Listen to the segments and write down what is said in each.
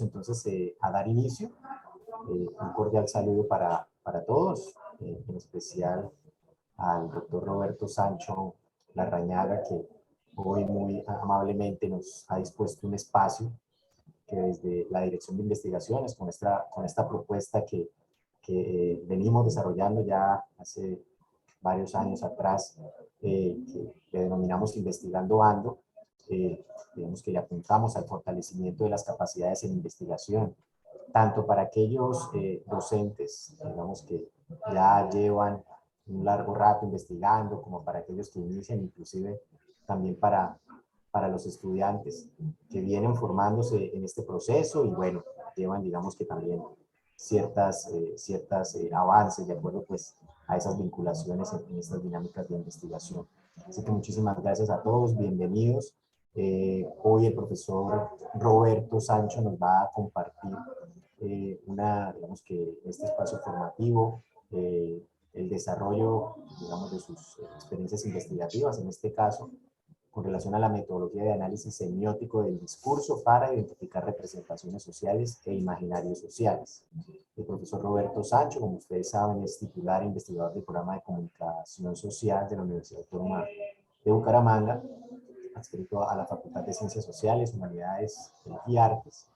Entonces, a dar inicio. Un cordial saludo para todos, en especial al doctor Roberto Sancho Larrañaga, que hoy muy amablemente nos ha dispuesto un espacio que desde la Dirección de Investigaciones, con esta propuesta que venimos desarrollando ya hace varios años atrás, que le denominamos Investigando Ando, digamos que le apuntamos al fortalecimiento de las capacidades en investigación, tanto para aquellos docentes, digamos, que ya llevan un largo rato investigando, como para aquellos que inician, inclusive también para los estudiantes que vienen formándose en este proceso y bueno, llevan, digamos que también ciertas avances de acuerdo pues a esas vinculaciones en estas dinámicas de investigación. Así que muchísimas gracias a todos, bienvenidos. Hoy el profesor Roberto Sancho nos va a compartir digamos que este espacio formativo, el desarrollo, digamos, de sus experiencias investigativas, en este caso, con relación a la metodología de análisis semiótico del discurso para identificar representaciones sociales e imaginarios sociales. El profesor Roberto Sancho, como ustedes saben, es titular e investigador del programa de comunicación social de la Universidad Autónoma de Bucaramanga, adscrito a la Facultad de Ciencias Sociales, Humanidades y Artes,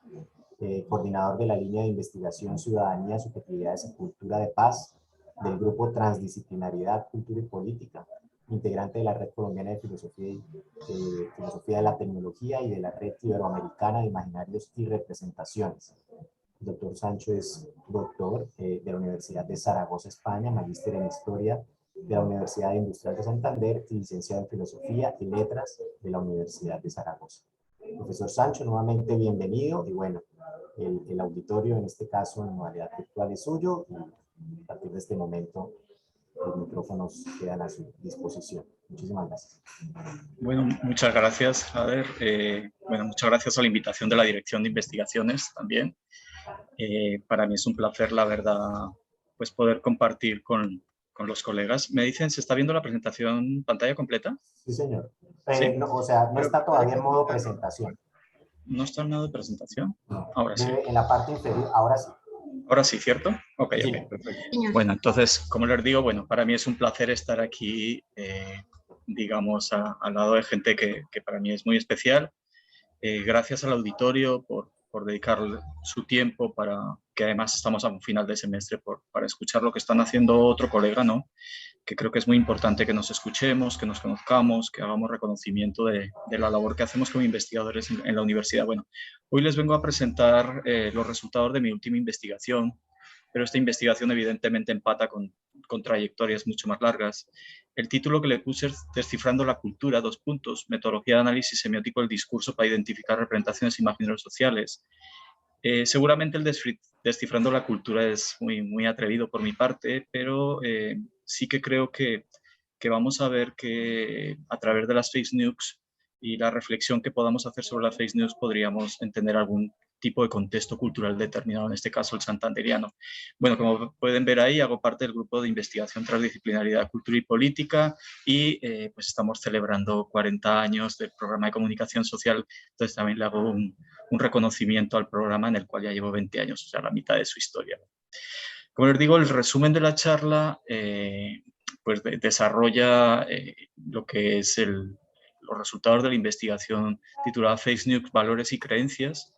coordinador de la línea de investigación Ciudadanía, Subjetividades y Cultura de Paz del grupo Transdisciplinariedad, Cultura y Política, integrante de la Red Colombiana de Filosofía de la Tecnología y de la Red Iberoamericana de Imaginarios y Representaciones. El doctor Sancho es doctor de la Universidad de Zaragoza, España, magíster en Historia de la Universidad Industrial de Santander y licenciado en Filosofía y Letras de la Universidad de Zaragoza. Profesor Sancho, nuevamente bienvenido y bueno, el auditorio en este caso en modalidad virtual es suyo y a partir de este momento los micrófonos quedan a su disposición. Muchísimas gracias. Bueno, muchas gracias, Jader. Bueno, muchas gracias a la invitación de la Dirección de Investigaciones también. Para mí es un placer, la verdad, pues poder compartir con los colegas. Me dicen, ¿se está viendo la presentación pantalla completa? Sí, señor. ¿Sí? No, o sea, no está todavía en modo presentación. ¿No está en modo presentación? No. Ahora sí. En la parte inferior, ahora sí. Ahora sí, ¿cierto? Ok, Sí, ok, perfecto. Bueno, entonces, como les digo, bueno, para mí es un placer estar aquí, digamos, al lado de gente que para mí es muy especial. Gracias al auditorio por dedicar su tiempo para que además estamos a un final de semestre para escuchar lo que están haciendo otro colega, ¿no? Que creo que es muy importante que nos escuchemos, que nos conozcamos, que hagamos reconocimiento de la labor que hacemos como investigadores en la universidad. Bueno, hoy les vengo a presentar los resultados de mi última investigación, pero esta investigación evidentemente empata con trayectorias mucho más largas. El título que le puse es Descifrando la cultura, : metodología de análisis semiótico del discurso para identificar representaciones imaginarias sociales. Seguramente el Descifrando la cultura es muy atrevido por mi parte, pero sí que creo que vamos a ver que a través de las fake news y la reflexión que podamos hacer sobre las fake news podríamos entender algún tipo de contexto cultural determinado, en este caso el santanderiano. Bueno, como pueden ver ahí, hago parte del grupo de investigación Transdisciplinariedad, Cultura y Política y pues estamos celebrando 40 años del programa de comunicación social, entonces también le hago un reconocimiento al programa en el cual ya llevo 20 años, o sea, la mitad de su historia. Como les digo, el resumen de la charla pues desarrolla lo que es los resultados de la investigación titulada Fake News, Valores y Creencias,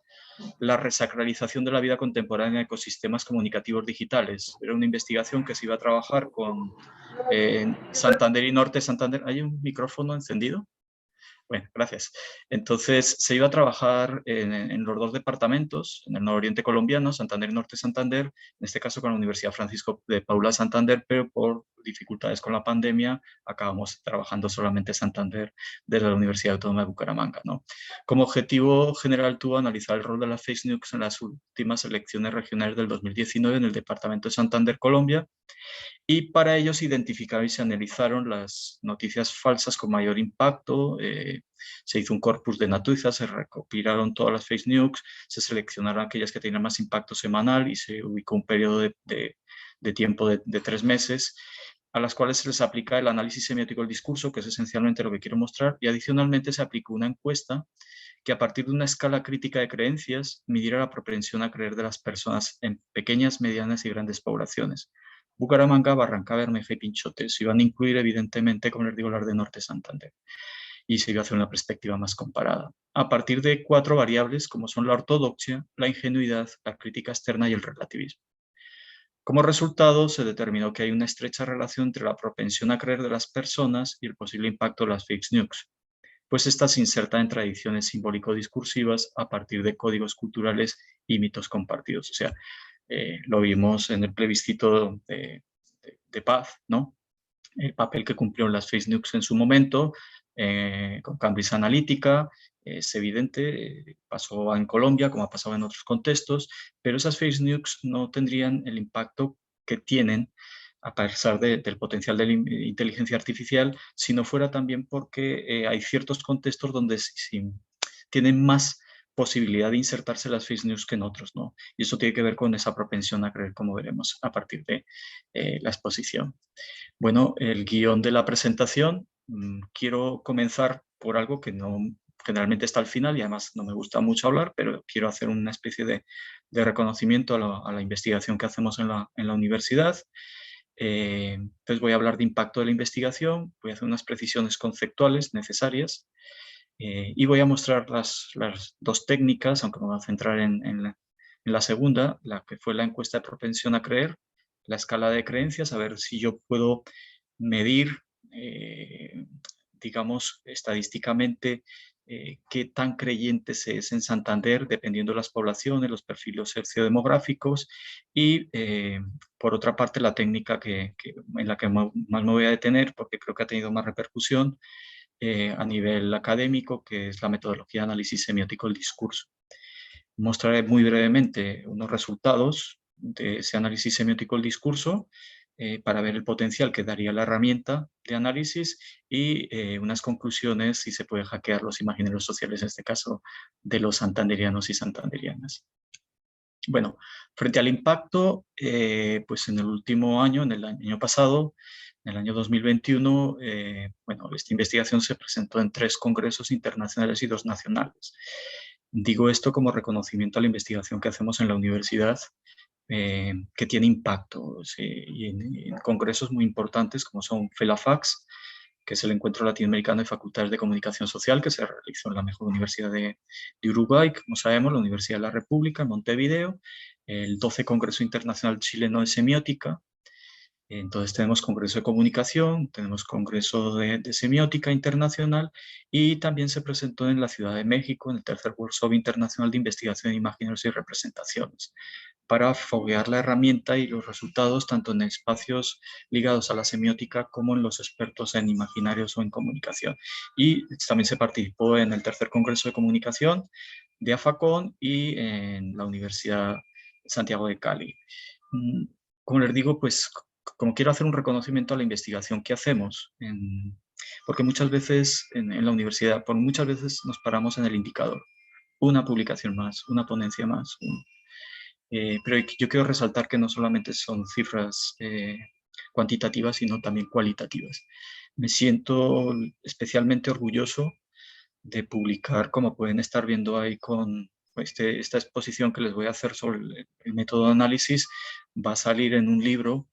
la resacralización de la vida contemporánea en ecosistemas comunicativos digitales. Era una investigación que se iba a trabajar con Santander y Norte Santander. ¿Hay un micrófono encendido? Bueno, gracias. Entonces, se iba a trabajar en los dos departamentos, en el nororiente colombiano, Santander y Norte Santander, en este caso con la Universidad Francisco de Paula Santander, pero por dificultades con la pandemia acabamos trabajando solamente Santander desde la Universidad Autónoma de Bucaramanga, ¿no? Como objetivo general tuvo analizar el rol de las fake news en las últimas elecciones regionales del 2019 en el departamento de Santander, Colombia, y para ello se identificaron y se analizaron las noticias falsas con mayor impacto, se hizo un corpus de noticias, se recopilaron todas las fake news, se seleccionaron aquellas que tenían más impacto semanal y se ubicó un periodo de tiempo de 3 meses, a las cuales se les aplica el análisis semiótico del discurso, que es esencialmente lo que quiero mostrar, y adicionalmente se aplicó una encuesta que a partir de una escala crítica de creencias midiera la propensión a creer de las personas en pequeñas, medianas y grandes poblaciones. Bucaramanga, Barranca Bermeja y Pinchote se iban a incluir, evidentemente, como les digo, las de Norte Santander, y se iba a hacer una perspectiva más comparada, a partir de 4 variables como son la ortodoxia, la ingenuidad, la crítica externa y el relativismo. Como resultado, se determinó que hay una estrecha relación entre la propensión a creer de las personas y el posible impacto de las fake news, pues esta se inserta en tradiciones simbólico-discursivas a partir de códigos culturales y mitos compartidos. O sea, lo vimos en el plebiscito de paz, ¿no? El papel que cumplieron las fake news en su momento, con Cambridge Analytica, es evidente, pasó en Colombia como ha pasado en otros contextos, pero esas fake news no tendrían el impacto que tienen a pesar del potencial de la inteligencia artificial, si no fuera también porque hay ciertos contextos donde tienen más posibilidad de insertarse las fake news que en otros, ¿no? Y eso tiene que ver con esa propensión a creer, como veremos a partir de la exposición. Bueno, el guión de la presentación, quiero comenzar por algo que no generalmente está al final y además no me gusta mucho hablar, pero quiero hacer una especie de reconocimiento a la investigación que hacemos en la universidad. Entonces voy a hablar de impacto de la investigación, voy a hacer unas precisiones conceptuales necesarias y voy a mostrar las 2 técnicas, aunque me voy a centrar en la segunda, la que fue la encuesta de propensión a creer, la escala de creencias, a ver si yo puedo medir, digamos, estadísticamente, qué tan creyente se es en Santander, dependiendo de las poblaciones, los perfiles sociodemográficos, y por otra parte la técnica en la que más me voy a detener, porque creo que ha tenido más repercusión a nivel académico, que es la metodología de análisis semiótico del discurso. Mostraré muy brevemente unos resultados de ese análisis semiótico del discurso para ver el potencial que daría la herramienta de análisis y unas conclusiones si se puede hackear los imaginarios sociales, en este caso de los santanderianos y santanderianas. Bueno, frente al impacto, pues en el último año, en el año pasado, en el año 2021, bueno, esta investigación se presentó en 3 congresos internacionales y 2 nacionales. Digo esto como reconocimiento a la investigación que hacemos en la universidad, que tiene impacto, sí, y en congresos muy importantes como son FELAFAX, que es el Encuentro Latinoamericano de Facultades de Comunicación Social, que se realizó en la mejor universidad de Uruguay, como sabemos, la Universidad de la República, en Montevideo, el 12 Congreso Internacional Chileno de Semiótica. Entonces tenemos Congreso de Comunicación, tenemos Congreso de Semiótica Internacional y también se presentó en la Ciudad de México en el tercer Workshop Internacional de Investigación de Imaginarios y Representaciones para foguear la herramienta y los resultados tanto en espacios ligados a la semiótica como en los expertos en imaginarios o en comunicación. Y también se participó en el tercer Congreso de Comunicación de AFACON y en la Universidad de Santiago de Cali. Como les digo, pues como quiero hacer un reconocimiento a la investigación que hacemos, porque muchas veces en la universidad, por muchas veces nos paramos en el indicador, una publicación más, una ponencia más, pero yo quiero resaltar que no solamente son cifras cuantitativas, sino también cualitativas. Me siento especialmente orgulloso de publicar, como pueden estar viendo ahí con esta exposición que les voy a hacer sobre el método de análisis, va a salir en un libro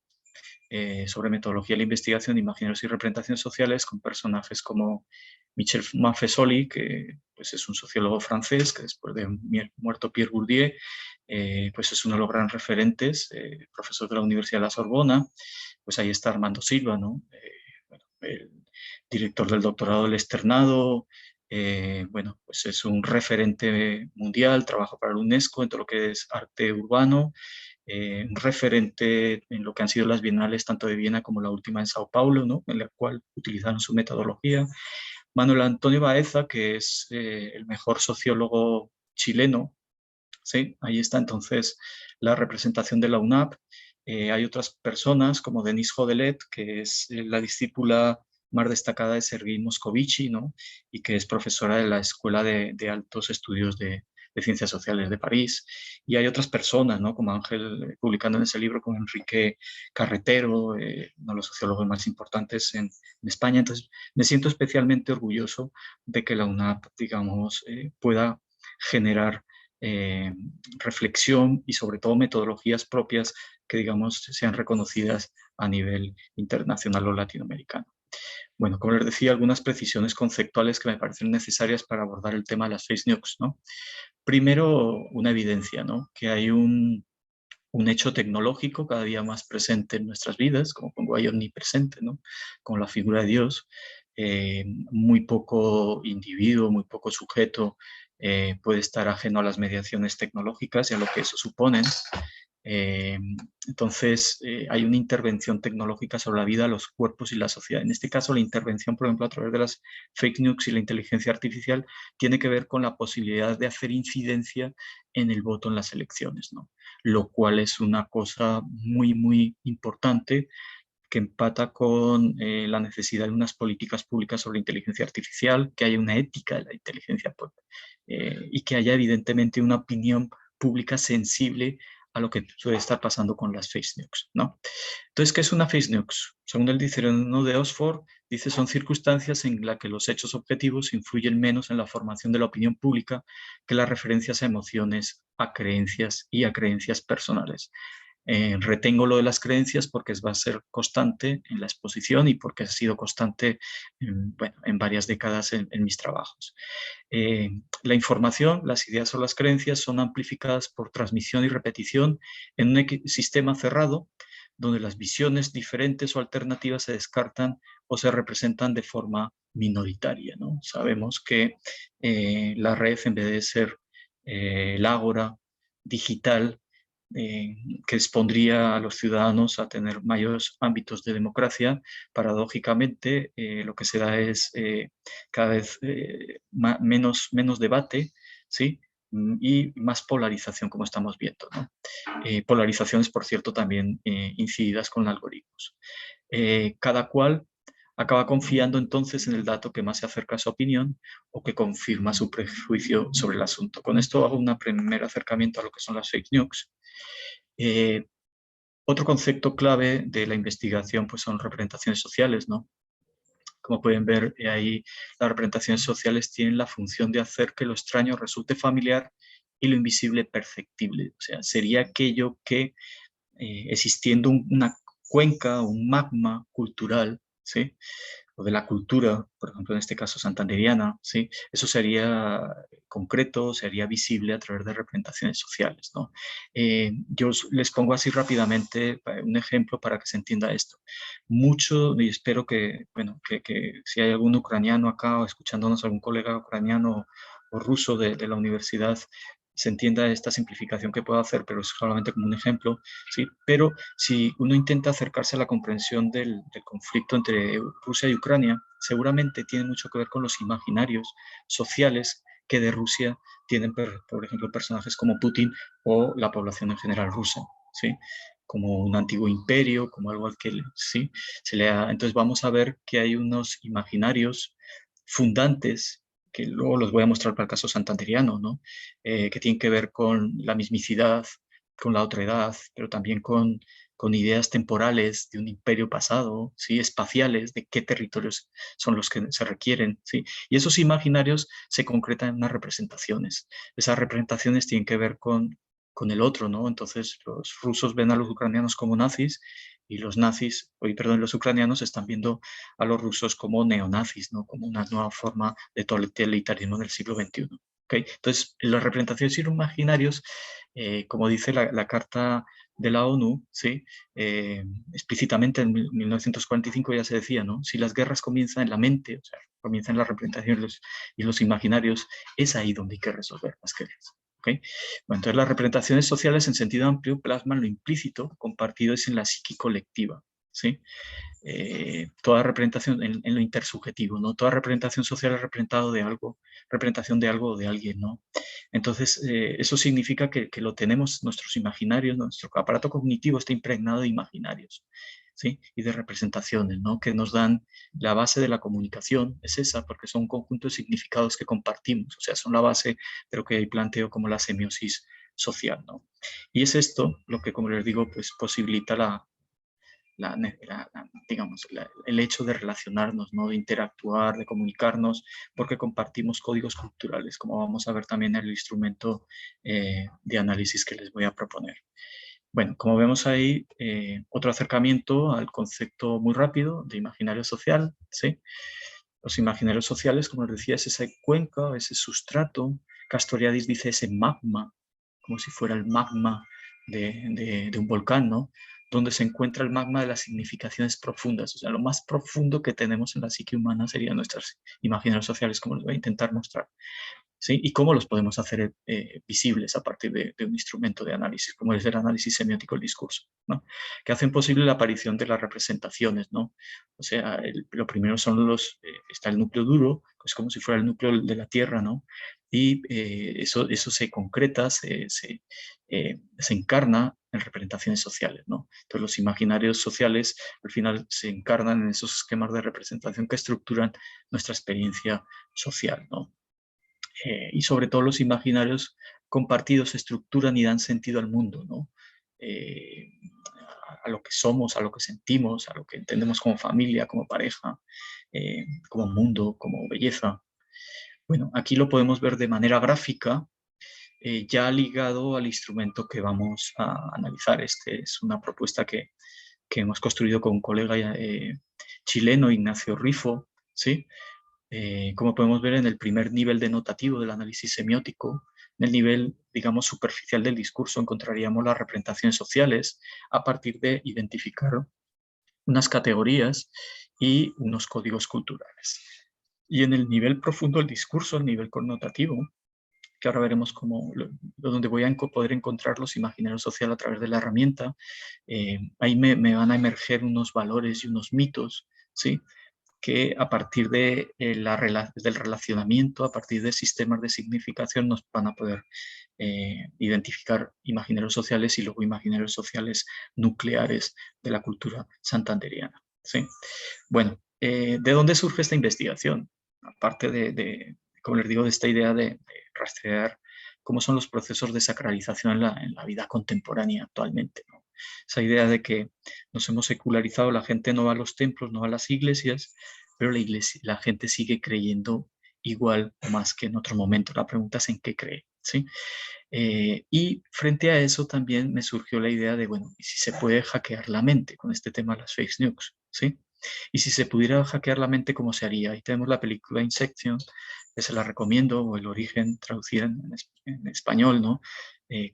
sobre metodología de la investigación de imaginarios y representaciones sociales con personajes como Michel Maffesoli, que pues, es un sociólogo francés que después de muerto Pierre Bourdieu, pues es uno de los grandes referentes, profesor de la Universidad de la Sorbona. Pues ahí está Armando Silva, ¿no? Bueno, el director del doctorado del externado, bueno, pues es un referente mundial, trabaja para la UNESCO en todo lo que es arte urbano, un referente en lo que han sido las bienales tanto de Viena como la última en Sao Paulo, ¿no? En la cual utilizaron su metodología. Manuel Antonio Baeza, que es el mejor sociólogo chileno, ¿sí? Ahí está entonces la representación de la UNAP. Hay otras personas como Denise Jodelet, que es la discípula más destacada de Sergei Moscovici, ¿no? Y que es profesora de la Escuela de Altos Estudios de Ciencias Sociales de París, y hay otras personas, ¿no? Como Ángel, publicando en ese libro, como Enrique Carretero, uno de los sociólogos más importantes en España. Entonces, me siento especialmente orgulloso de que la UNAP, digamos, pueda generar reflexión y sobre todo metodologías propias que, digamos, sean reconocidas a nivel internacional o latinoamericano. Bueno, como les decía, algunas precisiones conceptuales que me parecen necesarias para abordar el tema de las fake news, ¿no? Primero, una evidencia, ¿no? Que hay un hecho tecnológico cada día más presente en nuestras vidas, como pongo ahí omnipresente, ¿no? Con la figura de Dios. Muy poco individuo, muy poco sujeto puede estar ajeno a las mediaciones tecnológicas y a lo que eso supone. Eh, entonces, hay una intervención tecnológica sobre la vida, los cuerpos y la sociedad. En este caso, la intervención, por ejemplo, a través de las fake news y la inteligencia artificial, tiene que ver con la posibilidad de hacer incidencia en el voto en las elecciones, ¿no? Lo cual es una cosa muy, muy importante que empata con la necesidad de unas políticas públicas sobre inteligencia artificial, que haya una ética de la inteligencia y que haya evidentemente una opinión pública sensible a lo que suele estar pasando con las fake news, ¿no? Entonces, ¿qué es una fake news? Según el diccionario de Oxford, dice son circunstancias en las que los hechos objetivos influyen menos en la formación de la opinión pública que las referencias a emociones, a creencias y a creencias personales. Retengo lo de las creencias porque va a ser constante en la exposición y porque ha sido constante bueno, en varias décadas en mis trabajos. La información, las ideas o las creencias son amplificadas por transmisión y repetición en un sistema cerrado donde las visiones diferentes o alternativas se descartan o se representan de forma minoritaria, ¿no? Sabemos que la red, en vez de ser el ágora digital, que expondría a los ciudadanos a tener mayores ámbitos de democracia, paradójicamente lo que se da es cada vez menos debate, ¿sí? Y más polarización, como estamos viendo, ¿no? Polarizaciones, por cierto, también incididas con algoritmos. Cada cual acaba confiando entonces en el dato que más se acerca a su opinión o que confirma su prejuicio sobre el asunto. Con esto hago un primer acercamiento a lo que son las fake news. Eh, Otro concepto clave de la investigación pues, son representaciones sociales, ¿no? Como pueden ver ahí, las representaciones sociales tienen la función de hacer que lo extraño resulte familiar y lo invisible perceptible. O sea, sería aquello que existiendo una cuenca, un magma cultural, ¿sí? O de la cultura, por ejemplo, en este caso santanderiana, ¿sí? Eso sería concreto, sería visible a través de representaciones sociales, ¿no? Yo les pongo así rápidamente un ejemplo para que se entienda esto. Mucho, y espero que, bueno, que si hay algún ucraniano acá o escuchándonos algún colega ucraniano o ruso de la universidad, se entienda esta simplificación que puedo hacer, pero es solamente como un ejemplo, ¿sí? Pero si uno intenta acercarse a la comprensión del conflicto entre Rusia y Ucrania, seguramente tiene mucho que ver con los imaginarios sociales que de Rusia tienen, por ejemplo, personajes como Putin o la población en general rusa, ¿sí? Como un antiguo imperio, como algo al que ¿sí? Entonces vamos a ver que hay unos imaginarios fundantes que luego los voy a mostrar para el caso santanderiano, ¿no? Que tienen que ver con la mismicidad, con la otra edad, pero también con ideas temporales de un imperio pasado, ¿sí? Espaciales, de qué territorios son los que se requieren. ¿Sí? Y esos imaginarios se concretan en unas representaciones. Esas representaciones tienen que ver con el otro, ¿no? Entonces los rusos ven a los ucranianos como nazis y los nazis, los ucranianos están viendo a los rusos como neonazis, ¿no? Como una nueva forma de totalitarismo del siglo XXI. ¿Okay? Entonces, las representaciones imaginarios, como dice la Carta de la ONU, ¿sí? Explícitamente en 1945 ya se decía, ¿no? Si las guerras comienzan en la mente, o sea, comienzan las representaciones y los imaginarios, es ahí donde hay que resolver las guerras. ¿Okay? Bueno, entonces las representaciones sociales en sentido amplio plasman lo implícito compartido es en la psique colectiva, ¿sí? Toda representación en lo intersubjetivo, ¿no? Toda representación social es representación de algo o de alguien, ¿no? Entonces, eso significa que lo tenemos, nuestros imaginarios, nuestro aparato cognitivo está impregnado de imaginarios. ¿sí? Y de representaciones, ¿no? Que nos dan la base de la comunicación, es esa, porque son un conjunto de significados que compartimos, o sea, son la base de lo que ahí planteo como la semiosis social, ¿no? Y es esto lo que, como les digo, pues posibilita digamos, el hecho de relacionarnos, ¿no? De interactuar, de comunicarnos, porque compartimos códigos culturales, como vamos a ver también en el instrumento de análisis que les voy a proponer. Bueno, como vemos ahí, otro acercamiento al concepto muy rápido de imaginario social, ¿sí? Los imaginarios sociales, como les decía, es esa cuenca, ese sustrato. Castoriadis dice ese magma, como si fuera el magma de un volcán, ¿no? Donde se encuentra el magma de las significaciones profundas. O sea, lo más profundo que tenemos en la psique humana serían nuestras imaginarios sociales, como les voy a intentar mostrar. ¿Sí? Y cómo los podemos hacer visibles a partir de un instrumento de análisis, como es el análisis semiótico del discurso, ¿no? Que hacen posible la aparición de las representaciones, ¿no? O sea, lo primero son está el núcleo duro, que es como si fuera el núcleo de la Tierra, ¿no? Y eso se concreta, se encarna en representaciones sociales, ¿no? Entonces los imaginarios sociales al final se encarnan en esos esquemas de representación que estructuran nuestra experiencia social, ¿no? Y sobre todo los imaginarios compartidos estructuran y dan sentido al mundo, ¿no? Eh, a lo que somos, a lo que sentimos, a lo que entendemos como familia, como pareja, como mundo, como belleza. Bueno, aquí lo podemos ver de manera gráfica, ya ligado al instrumento que vamos a analizar. Este es una propuesta que hemos construido con un colega chileno, Ignacio Rifo, ¿sí? Como podemos ver en el primer nivel denotativo del análisis semiótico, en el nivel, digamos, superficial del discurso, encontraríamos las representaciones sociales a partir de identificar unas categorías y unos códigos culturales. Y en el nivel profundo del discurso, el nivel connotativo, que ahora veremos donde voy a poder encontrar los imaginarios sociales a través de la herramienta, ahí me van a emerger unos valores y unos mitos, ¿sí? Que a partir del relacionamiento, a partir de sistemas de significación, nos van a poder identificar imaginarios sociales y luego imaginarios sociales nucleares de la cultura santanderiana. ¿Sí? Bueno, ¿de dónde surge esta investigación? Aparte como les digo, de esta idea de rastrear cómo son los procesos de sacralización en la vida contemporánea actualmente, ¿no? Esa idea de que nos hemos secularizado, la gente no va a los templos, no va a las iglesias, pero la gente sigue creyendo igual o más que en otro momento. La pregunta es en qué cree, ¿sí? Y frente a eso también me surgió la idea de, bueno, ¿y si se puede hackear la mente con este tema de las fake news? ¿Sí? Y si se pudiera hackear la mente, ¿cómo se haría? Ahí tenemos la película Inception, que se la recomiendo, o El origen, traducida en español, ¿no?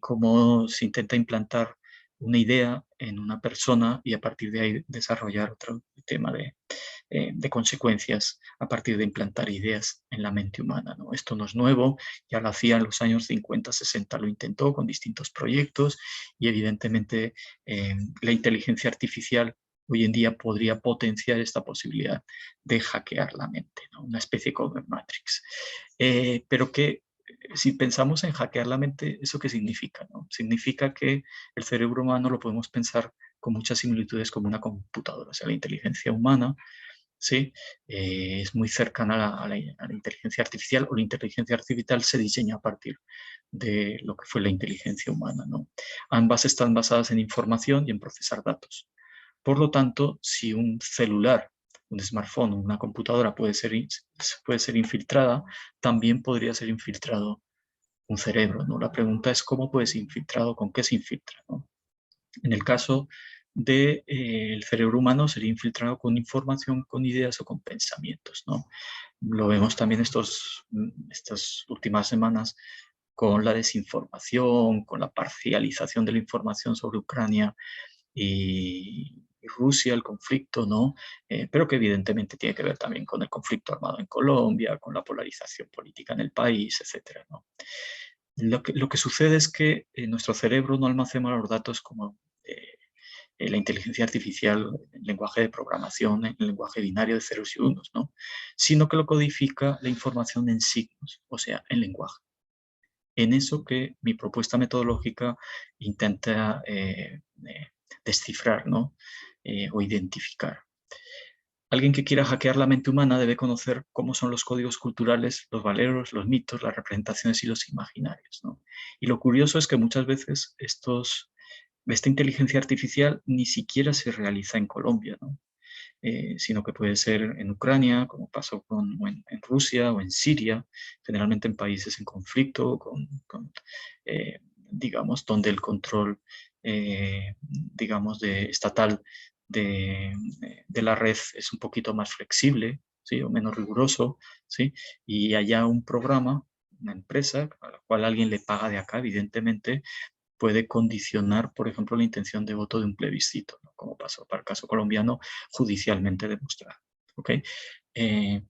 Cómo se intenta implantar una idea en una persona y a partir de ahí desarrollar otro tema de consecuencias a partir de implantar ideas en la mente humana, ¿no? Esto no es nuevo, ya lo hacía en los años 50, 60, lo intentó con distintos proyectos y evidentemente la inteligencia artificial hoy en día podría potenciar esta posibilidad de hackear la mente, ¿no? Una especie como Matrix. Pero que si pensamos en hackear la mente, ¿eso qué significa? ¿No? Significa que el cerebro humano lo podemos pensar con muchas similitudes como una computadora, o sea, la inteligencia humana, ¿sí? Es muy cercana a la inteligencia artificial, o la inteligencia artificial se diseña a partir de lo que fue la inteligencia humana, ¿no? Ambas están basadas en información y en procesar datos. Por lo tanto, si un celular, un smartphone, una computadora puede ser infiltrada, también podría ser infiltrado un cerebro, ¿no? La pregunta es cómo puede ser infiltrado, con qué se infiltra, ¿no? En el caso del cerebro humano sería infiltrado con información, con ideas o con pensamientos, ¿no? Lo vemos también estas últimas semanas con la desinformación, con la parcialización de la información sobre Ucrania y Rusia, el conflicto, ¿no? Pero que evidentemente tiene que ver también con el conflicto armado en Colombia, con la polarización política en el país, etcétera, ¿no? Lo que sucede es que nuestro cerebro no almacena los datos como la inteligencia artificial, el lenguaje de programación, el lenguaje binario de ceros y unos, ¿no? Sino que lo codifica la información en signos, o sea, en lenguaje. En eso que mi propuesta metodológica intenta descifrar, ¿no? o identificar. Alguien que quiera hackear la mente humana debe conocer cómo son los códigos culturales, los valeros, los mitos, las representaciones y los imaginarios, ¿no? Y lo curioso es que muchas veces esta inteligencia artificial ni siquiera se realiza en Colombia, ¿no? Sino que puede ser en Ucrania, como pasó en Rusia o en Siria, generalmente en países en conflicto, digamos, donde el control, digamos, estatal de la red es un poquito más flexible, ¿sí? O menos riguroso, ¿sí? Y haya un programa, una empresa a la cual alguien le paga de acá, evidentemente, puede condicionar, por ejemplo, la intención de voto de un plebiscito, ¿no? Como pasó para el caso colombiano, judicialmente demostrado. ¿Okay?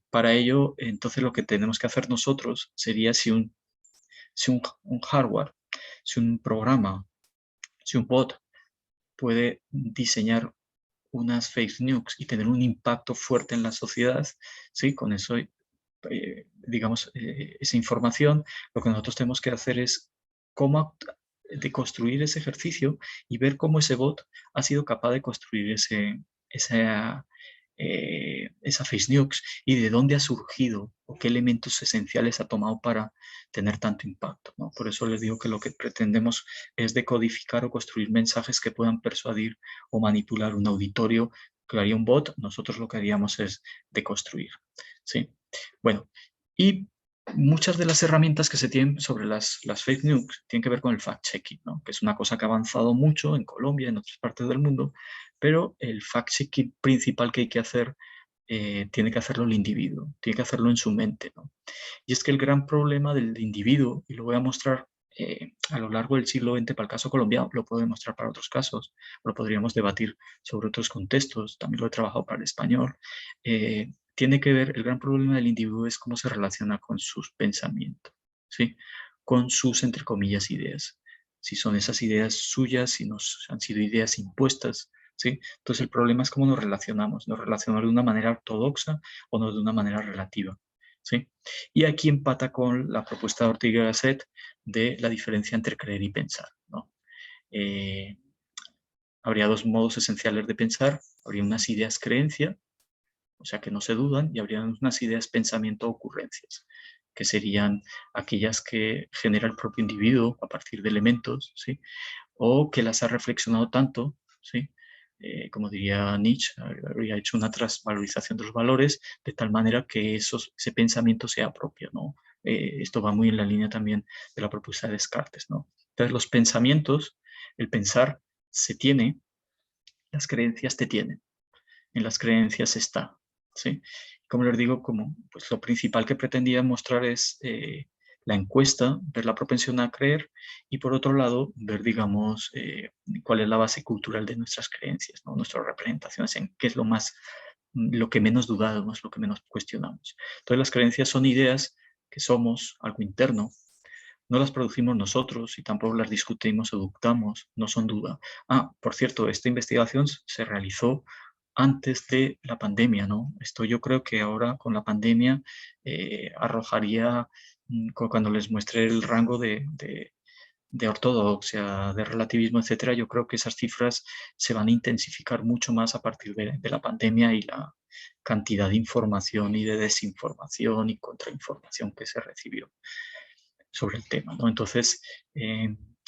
Para ello, entonces lo que tenemos que hacer nosotros sería si un hardware, si un programa, si un bot puede diseñar unas fake news y tener un impacto fuerte en la sociedad, ¿sí? Con eso, digamos, esa información, lo que nosotros tenemos que hacer es cómo de construir ese ejercicio y ver cómo ese bot ha sido capaz de construir esa fake news y de dónde ha surgido o qué elementos esenciales ha tomado para tener tanto impacto, ¿no? Por eso les digo que lo que pretendemos es decodificar o construir mensajes que puedan persuadir o manipular un auditorio. Que haría un bot, nosotros lo que haríamos es deconstruir, ¿sí? Bueno, y muchas de las herramientas que se tienen sobre las fake news tienen que ver con el fact-checking, ¿no? Que es una cosa que ha avanzado mucho en Colombia, en otras partes del mundo, pero el fact-checking principal que hay que hacer tiene que hacerlo el individuo, tiene que hacerlo en su mente, ¿no? Y es que el gran problema del individuo, y lo voy a mostrar a lo largo del siglo XX para el caso colombiano, lo puedo demostrar para otros casos, lo podríamos debatir sobre otros contextos, también lo he trabajado para el español, tiene que ver, el gran problema del individuo es cómo se relaciona con sus pensamientos, ¿sí? Con sus, entre comillas, ideas. Si son esas ideas suyas, si nos han sido ideas impuestas, ¿sí? Entonces el problema es cómo nos relacionamos de una manera ortodoxa o no de una manera relativa, ¿sí? Y aquí empata con la propuesta de Ortega y Gasset de la diferencia entre creer y pensar, ¿no? Habría dos modos esenciales de pensar, habría unas ideas creencia, o sea que no se dudan, y habría unas ideas pensamiento o ocurrencias, que serían aquellas que genera el propio individuo a partir de elementos, ¿sí? O que las ha reflexionado tanto, ¿sí? Como diría Nietzsche, habría hecho una transvalorización de los valores de tal manera que ese pensamiento sea propio, ¿no? Esto va muy en la línea también de la propuesta de Descartes, ¿no? Entonces los pensamientos, el pensar se tiene, las creencias te tienen, en las creencias está, ¿sí? Como les digo, como, pues lo principal que pretendía mostrar es la encuesta, ver la propensión a creer y por otro lado ver, digamos, cuál es la base cultural de nuestras creencias, ¿no? Nuestras representaciones, en qué es lo que menos dudamos, lo que menos cuestionamos. Entonces las creencias son ideas que somos, algo interno, no las producimos nosotros y tampoco las discutimos o dictamos, no son duda. Ah, por cierto, esta investigación se realizó antes de la pandemia, ¿no? Esto yo creo que ahora con la pandemia arrojaría, cuando les muestre el rango de ortodoxia, de relativismo, etcétera, yo creo que esas cifras se van a intensificar mucho más a partir de la pandemia y la cantidad de información y de desinformación y contrainformación que se recibió sobre el tema, ¿no? Entonces,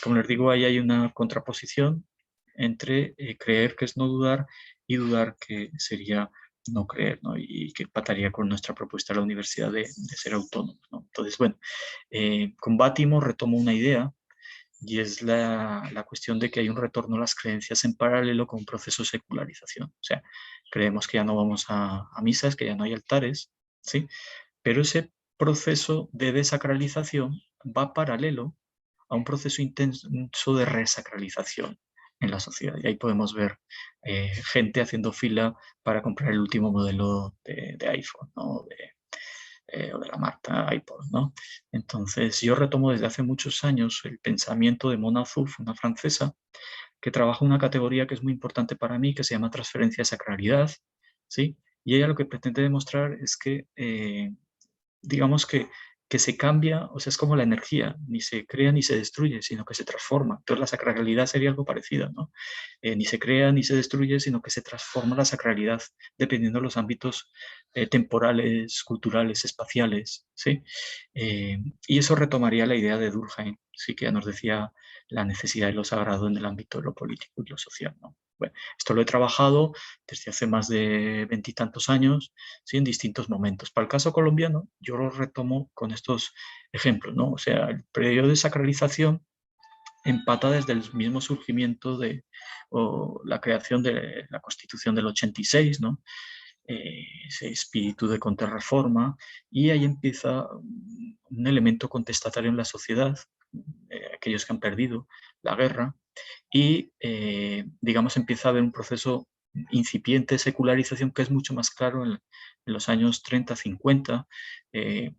como les digo, ahí hay una contraposición entre creer que es no dudar y dudar que sería no creer, ¿no? Y que empataría con nuestra propuesta de la universidad de ser autónomo, ¿no? Entonces, bueno, con Bátimo retomo una idea y es la cuestión de que hay un retorno a las creencias en paralelo con un proceso de secularización. O sea, creemos que ya no vamos a misas, que ya no hay altares, ¿sí? Pero ese proceso de desacralización va paralelo a un proceso intenso de resacralización en la sociedad. Y ahí podemos ver gente haciendo fila para comprar el último modelo de iPhone, ¿no? O de la marca iPod, ¿no? Entonces, yo retomo desde hace muchos años el pensamiento de Mona Zouf, una francesa, que trabaja una categoría que es muy importante para mí, que se llama transferencia de sacralidad, ¿sí? Y ella lo que pretende demostrar es que digamos que que se cambia, o sea, es como la energía, ni se crea ni se destruye, sino que se transforma. Entonces la sacralidad sería algo parecido, ¿no? Ni se crea ni se destruye, sino que se transforma la sacralidad dependiendo de los ámbitos temporales, culturales, espaciales, ¿sí? Y eso retomaría la idea de Durkheim, sí, que ya nos decía la necesidad de lo sagrado en el ámbito de lo político y lo social, ¿no? Bueno, esto lo he trabajado desde hace más de 20 y tantos años, ¿sí? En distintos momentos. Para el caso colombiano, yo lo retomo con estos ejemplos, ¿no? O sea, el periodo de sacralización empata desde el mismo surgimiento de o la creación de la Constitución del 86, ¿no? Ese espíritu de contrarreforma, y ahí empieza un elemento contestatario en la sociedad, aquellos que han perdido la guerra, y digamos empieza a haber un proceso incipiente de secularización que es mucho más claro en los años 30-50,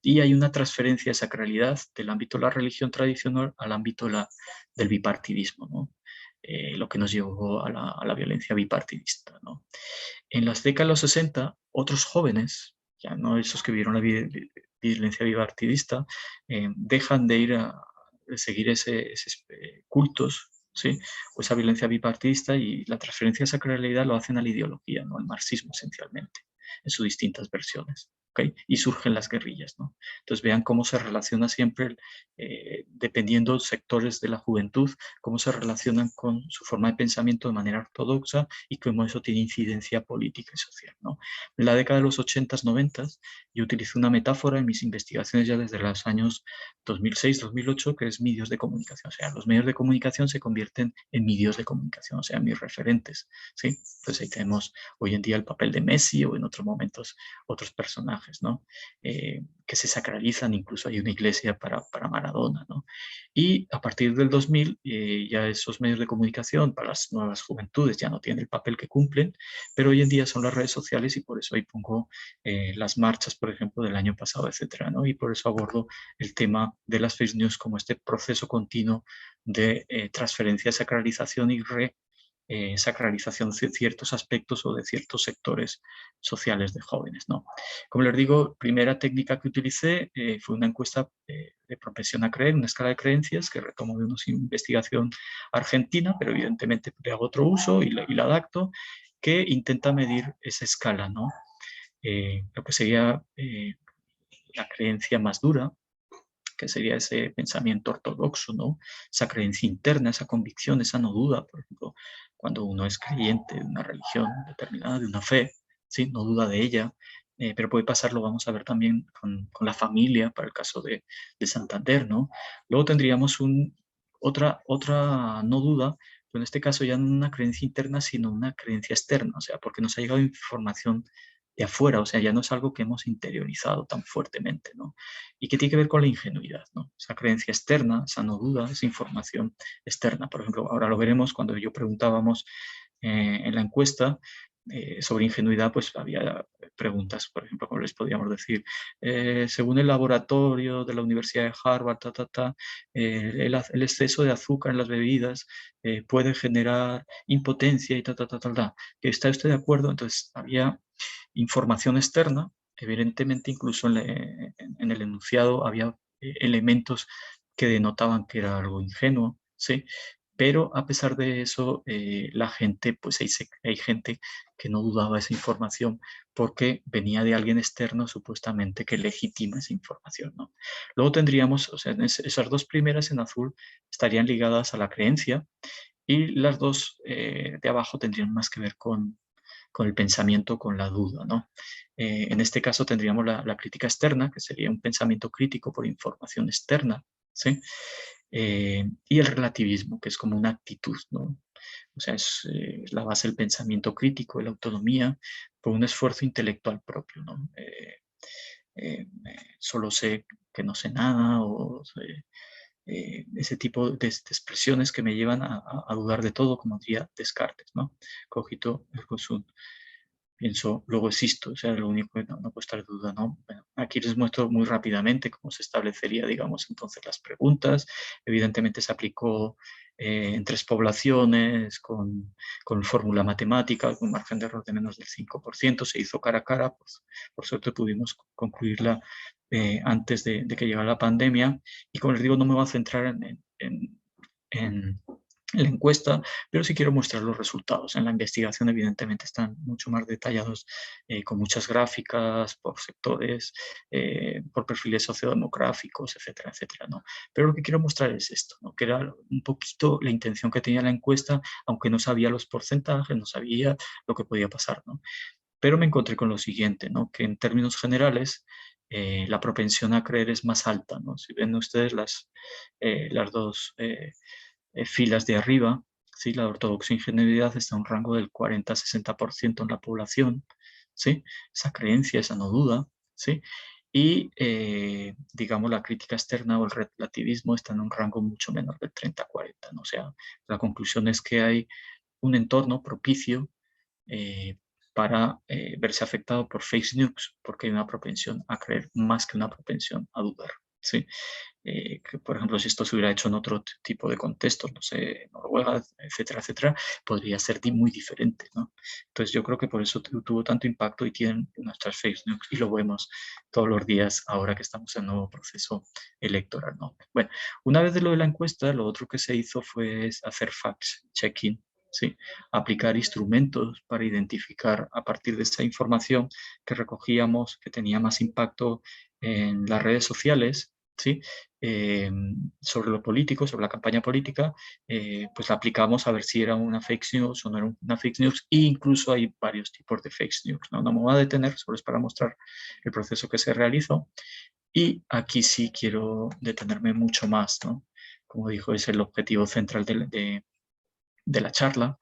y hay una transferencia de sacralidad del ámbito de la religión tradicional al ámbito del bipartidismo, ¿no? Lo que nos llevó a la violencia bipartidista, ¿no? En las décadas de los 60, otros jóvenes, ya no esos que vivieron la violencia bipartidista, dejan de ir de seguir esos cultos, ¿sí? O esa violencia bipartidista, y la transferencia de sacralidad lo hacen a la ideología, ¿no? Al marxismo esencialmente, en sus distintas versiones. ¿Okay? Y surgen las guerrillas, ¿no? Entonces vean cómo se relaciona siempre, dependiendo sectores de la juventud, cómo se relacionan con su forma de pensamiento de manera ortodoxa y cómo eso tiene incidencia política y social, ¿no? En la década de los 80s, 90s, yo utilizo una metáfora en mis investigaciones ya desde los años 2006-2008, que es medios de comunicación. O sea, los medios de comunicación se convierten en medios de comunicación, o sea, mis referentes, ¿sí? Entonces ahí tenemos hoy en día el papel de Messi, o en otros momentos otros personajes, ¿no? Que se sacralizan, incluso hay una iglesia para Maradona, ¿no? Y a partir del 2000, ya esos medios de comunicación para las nuevas juventudes ya no tienen el papel que cumplen, pero hoy en día son las redes sociales, y por eso ahí pongo las marchas, por ejemplo, del año pasado, etcétera, ¿no? Y por eso abordo el tema de las fake news como este proceso continuo de transferencia, sacralización y sacralización de ciertos aspectos o de ciertos sectores sociales de jóvenes, ¿no? Como les digo, primera técnica que utilicé fue una encuesta de propensión a creer, una escala de creencias que retomo de una investigación argentina, pero evidentemente le hago otro uso y la adapto, que intenta medir esa escala, ¿no? Lo que sería la creencia más dura, que sería ese pensamiento ortodoxo, ¿no? Esa creencia interna, esa convicción, esa no duda, por ejemplo, cuando uno es creyente de una religión determinada, de una fe, ¿sí? No duda de ella, pero puede pasar, lo vamos a ver también con la familia, para el caso de Santander, ¿no? Luego tendríamos otra no duda, pero en este caso ya no una creencia interna, sino una creencia externa, o sea, porque nos ha llegado información de afuera, o sea, ya no es algo que hemos interiorizado tan fuertemente, ¿no? Y que tiene que ver con la ingenuidad, ¿no? Esa creencia externa, esa no duda, esa información externa. Por ejemplo, ahora lo veremos cuando yo preguntábamos en la encuesta sobre ingenuidad, pues había preguntas, por ejemplo, como les podríamos decir, según el laboratorio de la Universidad de Harvard, el exceso de azúcar en las bebidas puede generar impotencia y ¿Que ¿Está usted de acuerdo? Entonces había información externa, evidentemente incluso en el enunciado había elementos que denotaban que era algo ingenuo, ¿sí? Pero a pesar de eso, la gente, pues hay gente que no dudaba esa información porque venía de alguien externo supuestamente que legitima esa información, ¿no? Luego tendríamos, o sea, esas dos primeras en azul estarían ligadas a la creencia, y las dos de abajo tendrían más que ver con el pensamiento, con la duda, ¿no? En este caso tendríamos la crítica externa, que sería un pensamiento crítico por información externa, ¿sí? Y el relativismo, que es como una actitud, ¿no? O sea, es la base del pensamiento crítico, de la autonomía, por un esfuerzo intelectual propio, ¿no? Solo sé que no sé nada, o ese tipo de expresiones que me llevan a dudar de todo, como diría Descartes, ¿no? Cogito ergo sum, pienso, luego existo, o sea, lo único que no puede estar duda, ¿no? Bueno, aquí les muestro muy rápidamente cómo se establecería, digamos, entonces las preguntas. Evidentemente se aplicó en 3 poblaciones, con fórmula matemática, con margen de error de menos del 5%, se hizo cara a cara, pues, por suerte pudimos concluirla antes de que llegara la pandemia, y como les digo, no me voy a centrar en la encuesta, pero sí quiero mostrar los resultados. En la investigación, evidentemente, están mucho más detallados, con muchas gráficas, por sectores, por perfiles sociodemográficos, etcétera, etcétera, ¿no? Pero lo que quiero mostrar es esto, ¿no? Que era un poquito la intención que tenía la encuesta, aunque no sabía los porcentajes, no sabía lo que podía pasar, ¿no? Pero me encontré con lo siguiente, ¿no? Que en términos generales, la propensión a creer es más alta, ¿no? Si ven ustedes las dos filas de arriba, ¿sí? La ortodoxia e ingenuidad está en un rango del 40-60% en la población, ¿sí? Esa creencia, esa no duda, ¿sí? Y, digamos, la crítica externa o el relativismo está en un rango mucho menor del 30-40, ¿no? O sea, la conclusión es que hay un entorno propicio eh, para verse afectado por fake news, porque hay una propensión a creer más que una propensión a dudar, ¿sí? Que, por ejemplo, si esto se hubiera hecho en otro tipo de contextos, no sé, Noruega, etcétera, etcétera, podría ser muy diferente, ¿no? Entonces yo creo que por eso tuvo tanto impacto y tienen nuestras fake news y lo vemos todos los días ahora que estamos en un nuevo proceso electoral, ¿no? Bueno, una vez de lo de la encuesta, lo otro que se hizo fue hacer fact-checking, ¿sí? Aplicar instrumentos para identificar a partir de esa información que recogíamos que tenía más impacto en las redes sociales, ¿sí? Sobre lo político, sobre la campaña política, pues la aplicamos a ver si era una fake news o no era una fake news, e incluso hay varios tipos de fake news, ¿no? No me voy a detener, solo es para mostrar el proceso que se realizó, y aquí sí quiero detenerme mucho más, ¿no? Como dijo, es el objetivo central de la charla,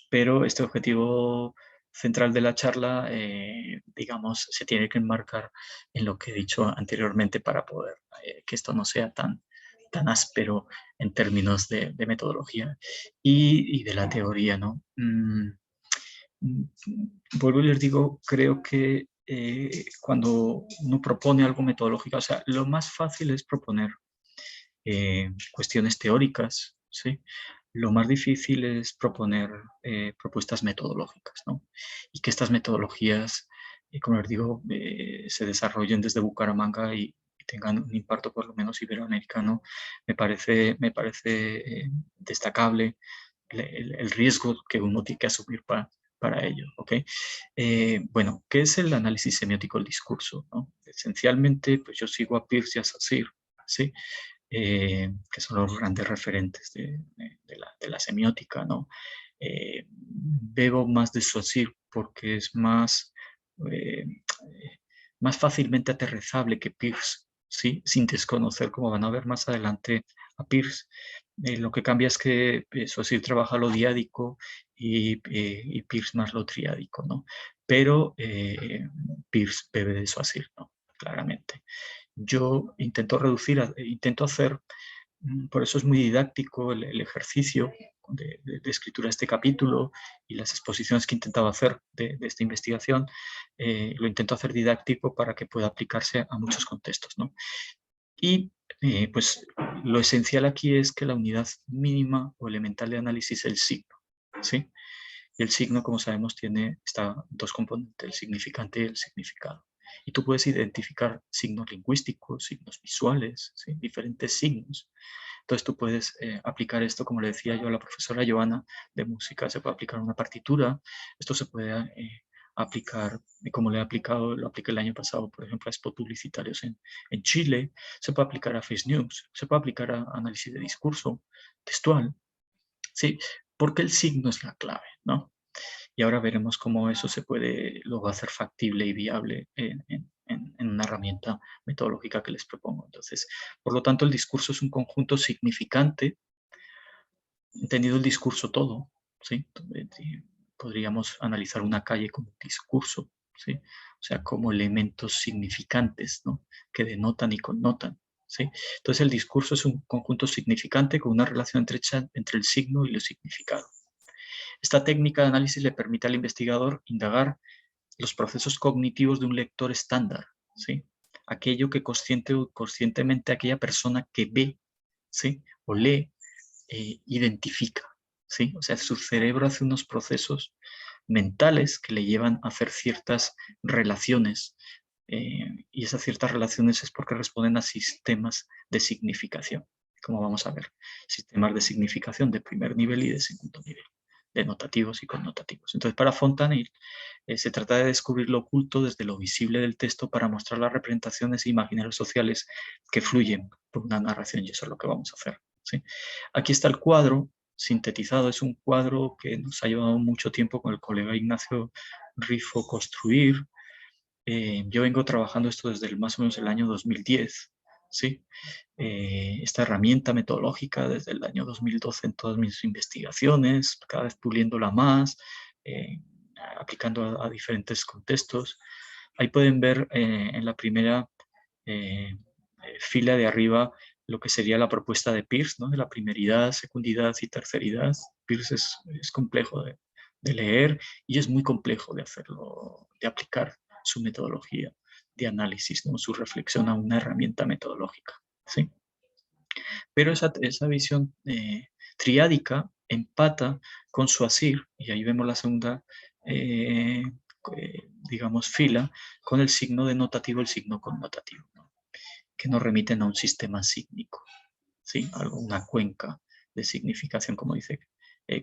pero este objetivo central de la charla, digamos, se tiene que enmarcar en lo que he dicho anteriormente para poder que esto no sea tan áspero en términos de metodología y de la teoría, ¿no? Vuelvo y les digo, creo que cuando uno propone algo metodológico, o sea, lo más fácil es proponer cuestiones teóricas, ¿sí? Lo más difícil es proponer propuestas metodológicas, ¿no? Y que estas metodologías, como les digo, se desarrollen desde Bucaramanga y tengan un impacto por lo menos iberoamericano, me parece destacable el riesgo que uno tiene que asumir para ello, ¿ok? Bueno, ¿qué es el análisis semiótico del discurso? ¿No? Esencialmente, pues yo sigo a Peirce y a Saussure, ¿sí? Que son los grandes referentes de la semiótica, ¿no? Bebo más de Saussure porque es eh, más fácilmente aterrizable que Peirce, ¿sí? Sin desconocer, como van a ver más adelante, a Peirce. Lo que cambia es que Saussure trabaja lo diádico y Peirce más lo triádico, ¿no? Pero Peirce bebe de Saussure, ¿no? Claramente. Yo intento reducir, intento hacer, por eso es muy didáctico el ejercicio de escritura de este capítulo y las exposiciones que intentaba hacer de esta investigación, lo intento hacer didáctico para que pueda aplicarse a muchos contextos, ¿no? Y pues lo esencial aquí es que la unidad mínima o elemental de análisis es el signo, ¿sí? Y el signo, como sabemos, está dos componentes, el significante y el significado. Y tú puedes identificar signos lingüísticos, signos visuales, ¿sí? Diferentes signos. Entonces tú puedes aplicar esto, como le decía yo a la profesora Joana de música, se puede aplicar a una partitura, esto se puede aplicar, como lo apliqué el año pasado, por ejemplo, a spot publicitarios en Chile, se puede aplicar a Face News, se puede aplicar a análisis de discurso textual, ¿sí? Porque el signo es la clave, ¿no? Y ahora veremos cómo eso lo va a hacer factible y viable en una herramienta metodológica que les propongo. Entonces, por lo tanto, el discurso es un conjunto significante, entendido el discurso todo, ¿sí? Podríamos analizar una calle como un discurso, ¿sí? O sea, como elementos significantes, ¿no? Que denotan y connotan, ¿sí? Entonces, el discurso es un conjunto significante con una relación entre el signo y lo significado. Esta técnica de análisis le permite al investigador indagar los procesos cognitivos de un lector estándar, ¿sí? Aquello que conscientemente aquella persona que ve, ¿sí? O lee identifica, ¿sí? O sea, su cerebro hace unos procesos mentales que le llevan a hacer ciertas relaciones, y esas ciertas relaciones es porque responden a sistemas de significación, como vamos a ver, sistemas de significación de primer nivel y de segundo nivel, denotativos y connotativos. Entonces, para Fontanille, se trata de descubrir lo oculto desde lo visible del texto para mostrar las representaciones e imaginarios sociales que fluyen por una narración, y eso es lo que vamos a hacer, ¿sí? Aquí está el cuadro sintetizado, es un cuadro que nos ha llevado mucho tiempo con el colega Ignacio Rifo construir. Yo vengo trabajando esto desde más o menos el año 2010, ¿sí? Esta herramienta metodológica desde el año 2012 en todas mis investigaciones, cada vez puliéndola más, aplicando a diferentes contextos. Ahí pueden ver en la primera fila de arriba lo que sería la propuesta de Peirce, ¿no? De la primeridad, secundidad y terceridad. Peirce es complejo de leer y es muy complejo de hacerlo, de aplicar su metodología de análisis, ¿no? Su reflexión a una herramienta metodológica, ¿sí? Pero esa visión triádica empata con Saussure, y ahí vemos la segunda, digamos, fila, con el signo denotativo, el signo connotativo, ¿no? Que nos remiten a un sistema sígnico, ¿sí? Una cuenca de significación, como dice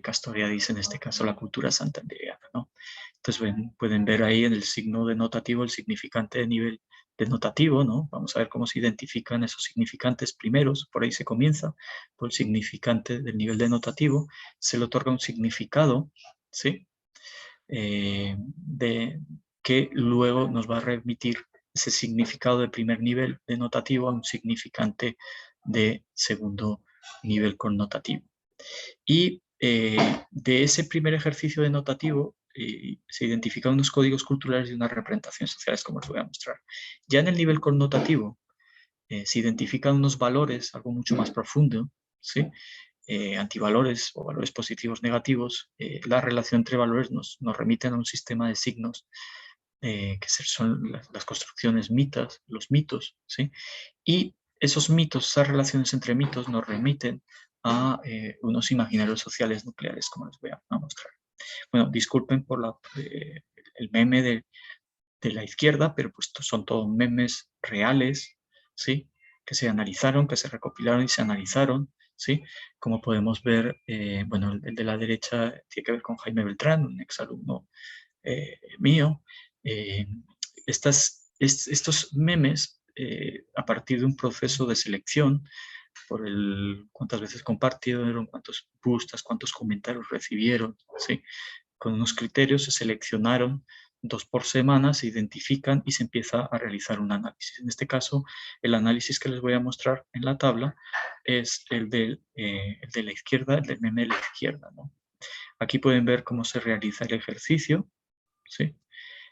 Castoriadis, en este caso la cultura santandereana, ¿no? Entonces pueden ver ahí en el signo denotativo el significante de nivel denotativo, ¿no? Vamos a ver cómo se identifican esos significantes primeros, por ahí se comienza, por el significante del nivel denotativo, se le otorga un significado, ¿sí? Que luego nos va a remitir ese significado de primer nivel denotativo a un significante de segundo nivel connotativo. Y de ese primer ejercicio denotativo se identifican unos códigos culturales y unas representaciones sociales, como os voy a mostrar. Ya en el nivel connotativo se identifican unos valores, algo mucho más profundo, ¿sí? Antivalores o valores positivos negativos. La relación entre valores nos remiten a un sistema de signos que son las construcciones mitas, los mitos, ¿sí? Y esos mitos, esas relaciones entre mitos nos remiten a unos imaginarios sociales nucleares, como les voy a mostrar. Bueno, disculpen por el meme de la izquierda, pero pues son todos memes reales, ¿sí? Que se analizaron, que se recopilaron y se analizaron, ¿sí? Como podemos ver, bueno, el de la derecha tiene que ver con Jaime Beltrán, un exalumno mío. Estos memes, a partir de un proceso de selección, por cuántas veces compartieron, cuántos gustas, cuántos comentarios recibieron, ¿sí? Con unos criterios se seleccionaron 2 por semana, se identifican y se empieza a realizar un análisis. En este caso, el análisis que les voy a mostrar en la tabla es el de la izquierda, el del meme de la izquierda, ¿no? Aquí pueden ver cómo se realiza el ejercicio, ¿sí?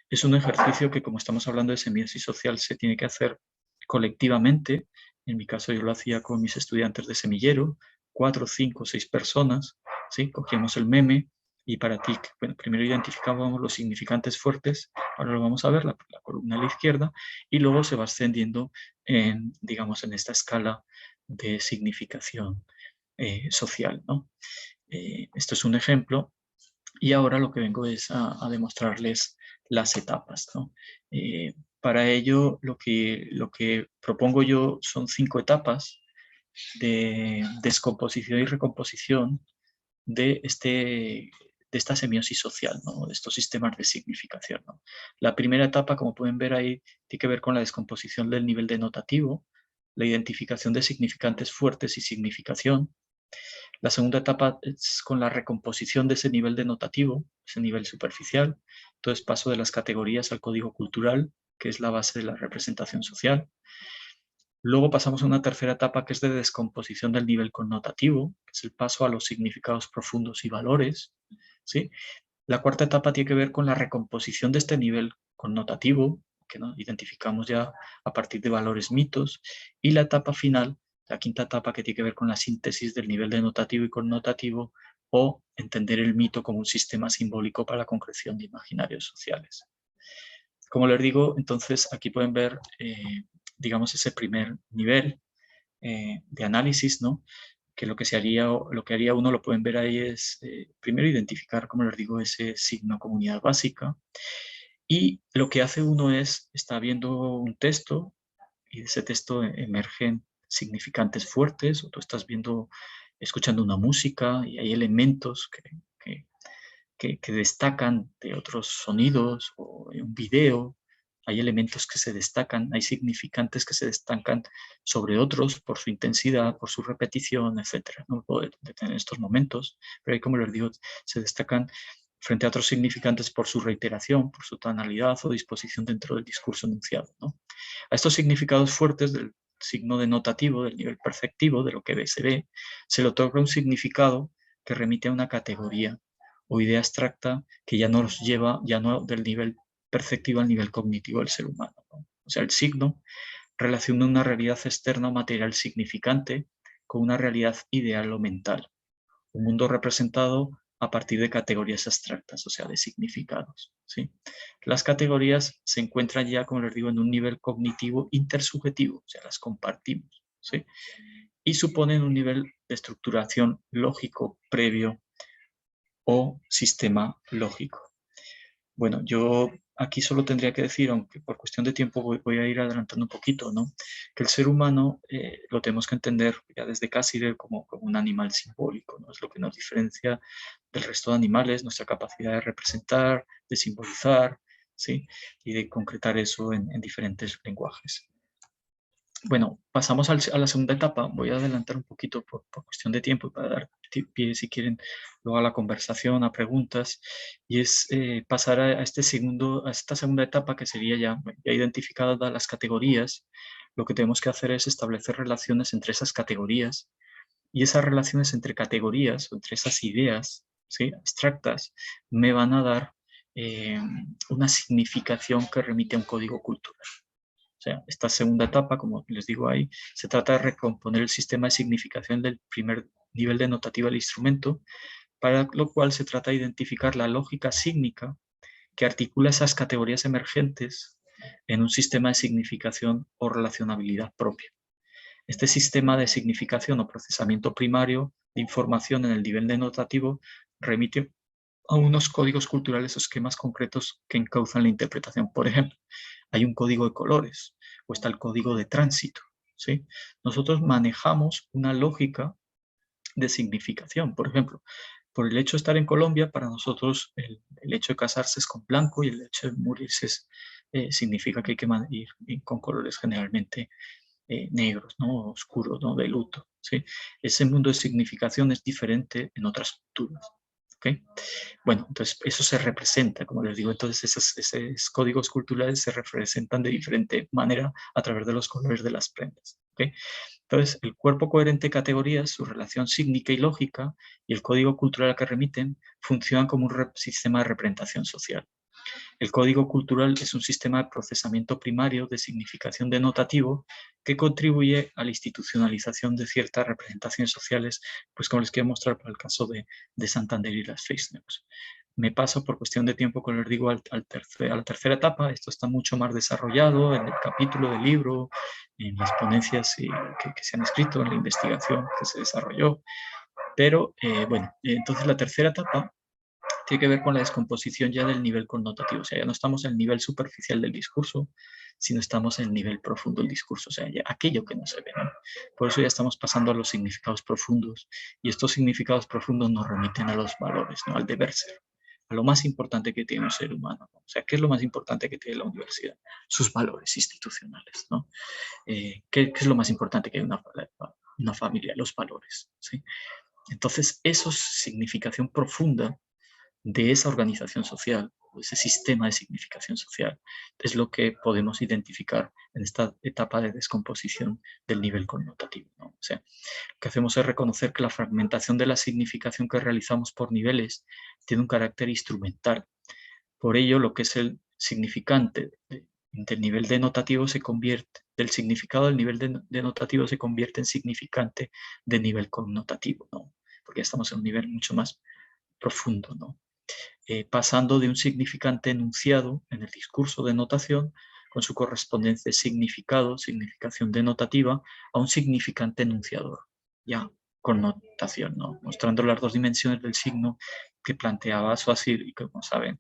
Es un ejercicio que, como estamos hablando de semiosis social, se tiene que hacer colectivamente. En mi caso yo lo hacía con mis estudiantes de semillero, 4, 5, 6 personas, ¿sí? Cogíamos el meme y para TIC, bueno, primero identificábamos los significantes fuertes, ahora lo vamos a ver, la columna a la izquierda, y luego se va ascendiendo digamos, en esta escala de significación social, ¿no? Esto es un ejemplo. Y ahora lo que vengo es a demostrarles las etapas, ¿no? Para ello, lo que propongo yo son 5 etapas de descomposición y recomposición de, de esta semiosis social, ¿no? De estos sistemas de significación, ¿no? La primera etapa, como pueden ver ahí, tiene que ver con la descomposición del nivel denotativo, la identificación de significantes fuertes y significación. La segunda etapa es con la recomposición de ese nivel denotativo, ese nivel superficial. Entonces paso de las categorías al código cultural, que es la base de la representación social. Luego pasamos a una tercera etapa que es de descomposición del nivel connotativo, que es el paso a los significados profundos y valores, ¿sí? La cuarta etapa tiene que ver con la recomposición de este nivel connotativo, que ¿no? identificamos ya a partir de valores mitos, y la etapa final, la quinta etapa, que tiene que ver con la síntesis del nivel denotativo y connotativo, o entender el mito como un sistema simbólico para la concreción de imaginarios sociales. Como les digo, entonces aquí pueden ver, digamos, ese primer nivel de análisis, ¿no? que lo que haría uno, lo pueden ver ahí, es primero identificar, como les digo, ese signo comunidad básica. Y lo que hace uno es, está viendo un texto y de ese texto emergen significantes fuertes, o tú estás viendo, escuchando una música y hay elementos que destacan de otros sonidos, o en un video hay elementos que se destacan, hay significantes que se destacan sobre otros por su intensidad, por su repetición, etc. No puedo detener estos momentos, pero ahí, como les digo, se destacan frente a otros significantes por su reiteración, por su tonalidad o disposición dentro del discurso enunciado, ¿no? A estos significados fuertes del signo denotativo, del nivel perceptivo, de lo que se ve, se le otorga un significado que remite a una categoría o idea abstracta que ya nos lleva, ya no del nivel perceptivo al nivel cognitivo del ser humano, ¿no? O sea, el signo relaciona una realidad externa o material significante con una realidad ideal o mental, un mundo representado a partir de categorías abstractas, o sea, de significados, ¿sí? Las categorías se encuentran ya, como les digo, en un nivel cognitivo intersubjetivo, o sea, las compartimos, ¿sí? Y suponen un nivel de estructuración lógico previo o sistema lógico. Bueno, yo aquí solo tendría que decir, aunque por cuestión de tiempo voy a ir adelantando un poquito, ¿no? Que el ser humano lo tenemos que entender ya desde casi como un animal simbólico, ¿no? Es lo que nos diferencia del resto de animales, nuestra capacidad de representar, de simbolizar, ¿sí? Y de concretar eso en diferentes lenguajes. Bueno, pasamos a la segunda etapa. Voy a adelantar un poquito por cuestión de tiempo y para dar pie, si quieren, luego a la conversación, a preguntas. Y es pasar a esta segunda etapa, que sería ya identificadas las categorías. Lo que tenemos que hacer es establecer relaciones entre esas categorías. Y esas relaciones entre categorías, o entre esas ideas, ¿sí?, abstractas, me van a dar una significación que remite a un código cultural. O sea, esta segunda etapa, como les digo ahí, se trata de recomponer el sistema de significación del primer nivel denotativo del instrumento, para lo cual se trata de identificar la lógica sígnica que articula esas categorías emergentes en un sistema de significación o relacionabilidad propia. Este sistema de significación o procesamiento primario de información en el nivel denotativo remite a unos códigos culturales o esquemas concretos que encauzan la interpretación. Por ejemplo, hay un código de colores o está el código de tránsito, ¿sí? Nosotros manejamos una lógica de significación. Por ejemplo, por el hecho de estar en Colombia, para nosotros el hecho de casarse es con blanco y el hecho de morirse significa que hay que ir con colores generalmente negros, ¿no? Oscuros, ¿no? De luto, ¿sí? Ese mundo de significación es diferente en otras culturas, ¿ok? Bueno, entonces eso se representa, como les digo, entonces esos códigos culturales se representan de diferente manera a través de los colores de las prendas, ¿ok? Entonces, el cuerpo coherente de categorías, su relación sígnica y lógica y el código cultural al que remiten funcionan como un sistema de representación social. El código cultural es un sistema de procesamiento primario de significación denotativo que contribuye a la institucionalización de ciertas representaciones sociales, pues como les quiero mostrar para el caso de Santander y las fake news. Me paso por cuestión de tiempo, como les digo, a la tercera etapa. Esto está mucho más desarrollado en el capítulo del libro, en las ponencias que se han escrito, en la investigación que se desarrolló. Pero bueno, entonces la tercera etapa tiene que ver con la descomposición ya del nivel connotativo. O sea, ya no estamos en el nivel superficial del discurso, sino estamos en el nivel profundo del discurso, o sea, ya aquello que no se ve, ¿no? Por eso ya estamos pasando a los significados profundos, y estos significados profundos nos remiten a los valores, ¿no? Al deber ser, a lo más importante que tiene un ser humano, ¿no? O sea, ¿qué es lo más importante que tiene la universidad? Sus valores institucionales, ¿no? ¿Qué es lo más importante que hay en una familia? Los valores, ¿sí? Entonces, eso es significación profunda de esa organización social, o ese sistema de significación social, es lo que podemos identificar en esta etapa de descomposición del nivel connotativo, ¿no? O sea, lo que hacemos es reconocer que la fragmentación de la significación que realizamos por niveles tiene un carácter instrumental. Por ello, lo que es el significante del nivel denotativo se convierte, del significado del nivel denotativo se convierte en significante del nivel connotativo, ¿no? Porque estamos en un nivel mucho más profundo, ¿no? Pasando de un significante enunciado en el discurso de notación con su correspondiente significado, significación denotativa, a un significante enunciador, ya connotación, ¿no? Mostrando las dos dimensiones del signo que planteaba Saussure y que, como saben,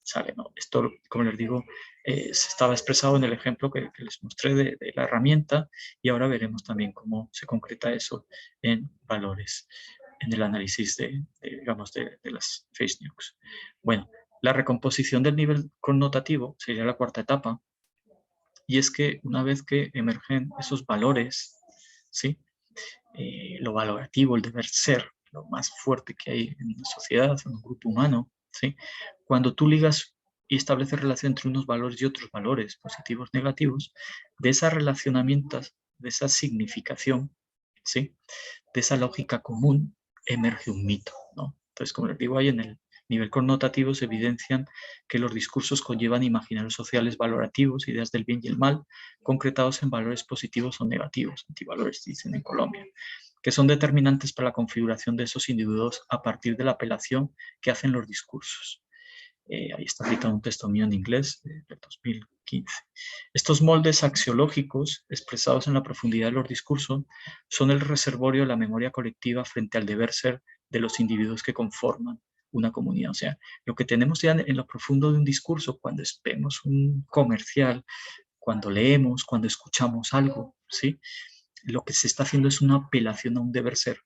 sale, ¿no? Esto, como les digo, se estaba expresado en el ejemplo que les mostré de la herramienta, y ahora veremos también cómo se concreta eso en valores, en el análisis digamos, de las face news. Bueno, la recomposición del nivel connotativo sería la cuarta etapa, y es que una vez que emergen esos valores, ¿sí? Lo valorativo, el deber ser, lo más fuerte que hay en una sociedad, en un grupo humano, ¿sí? Cuando tú ligas y estableces relación entre unos valores y otros valores, positivos, negativos, de esas relacionamientos, de esa significación, ¿sí? De esa lógica común, emerge un mito, ¿no? Entonces, como les digo, ahí en el nivel connotativo se evidencian que los discursos conllevan imaginarios sociales valorativos, ideas del bien y el mal, concretados en valores positivos o negativos, antivalores, dicen en Colombia, que son determinantes para la configuración de esos individuos a partir de la apelación que hacen los discursos. Ahí está citado un texto mío en inglés del 2015. Estos moldes axiológicos expresados en la profundidad de los discursos son el reservorio de la memoria colectiva frente al deber ser de los individuos que conforman una comunidad. O sea, lo que tenemos ya en lo profundo de un discurso, cuando vemos un comercial, cuando leemos, cuando escuchamos algo, ¿sí? Lo que se está haciendo es una apelación a un deber ser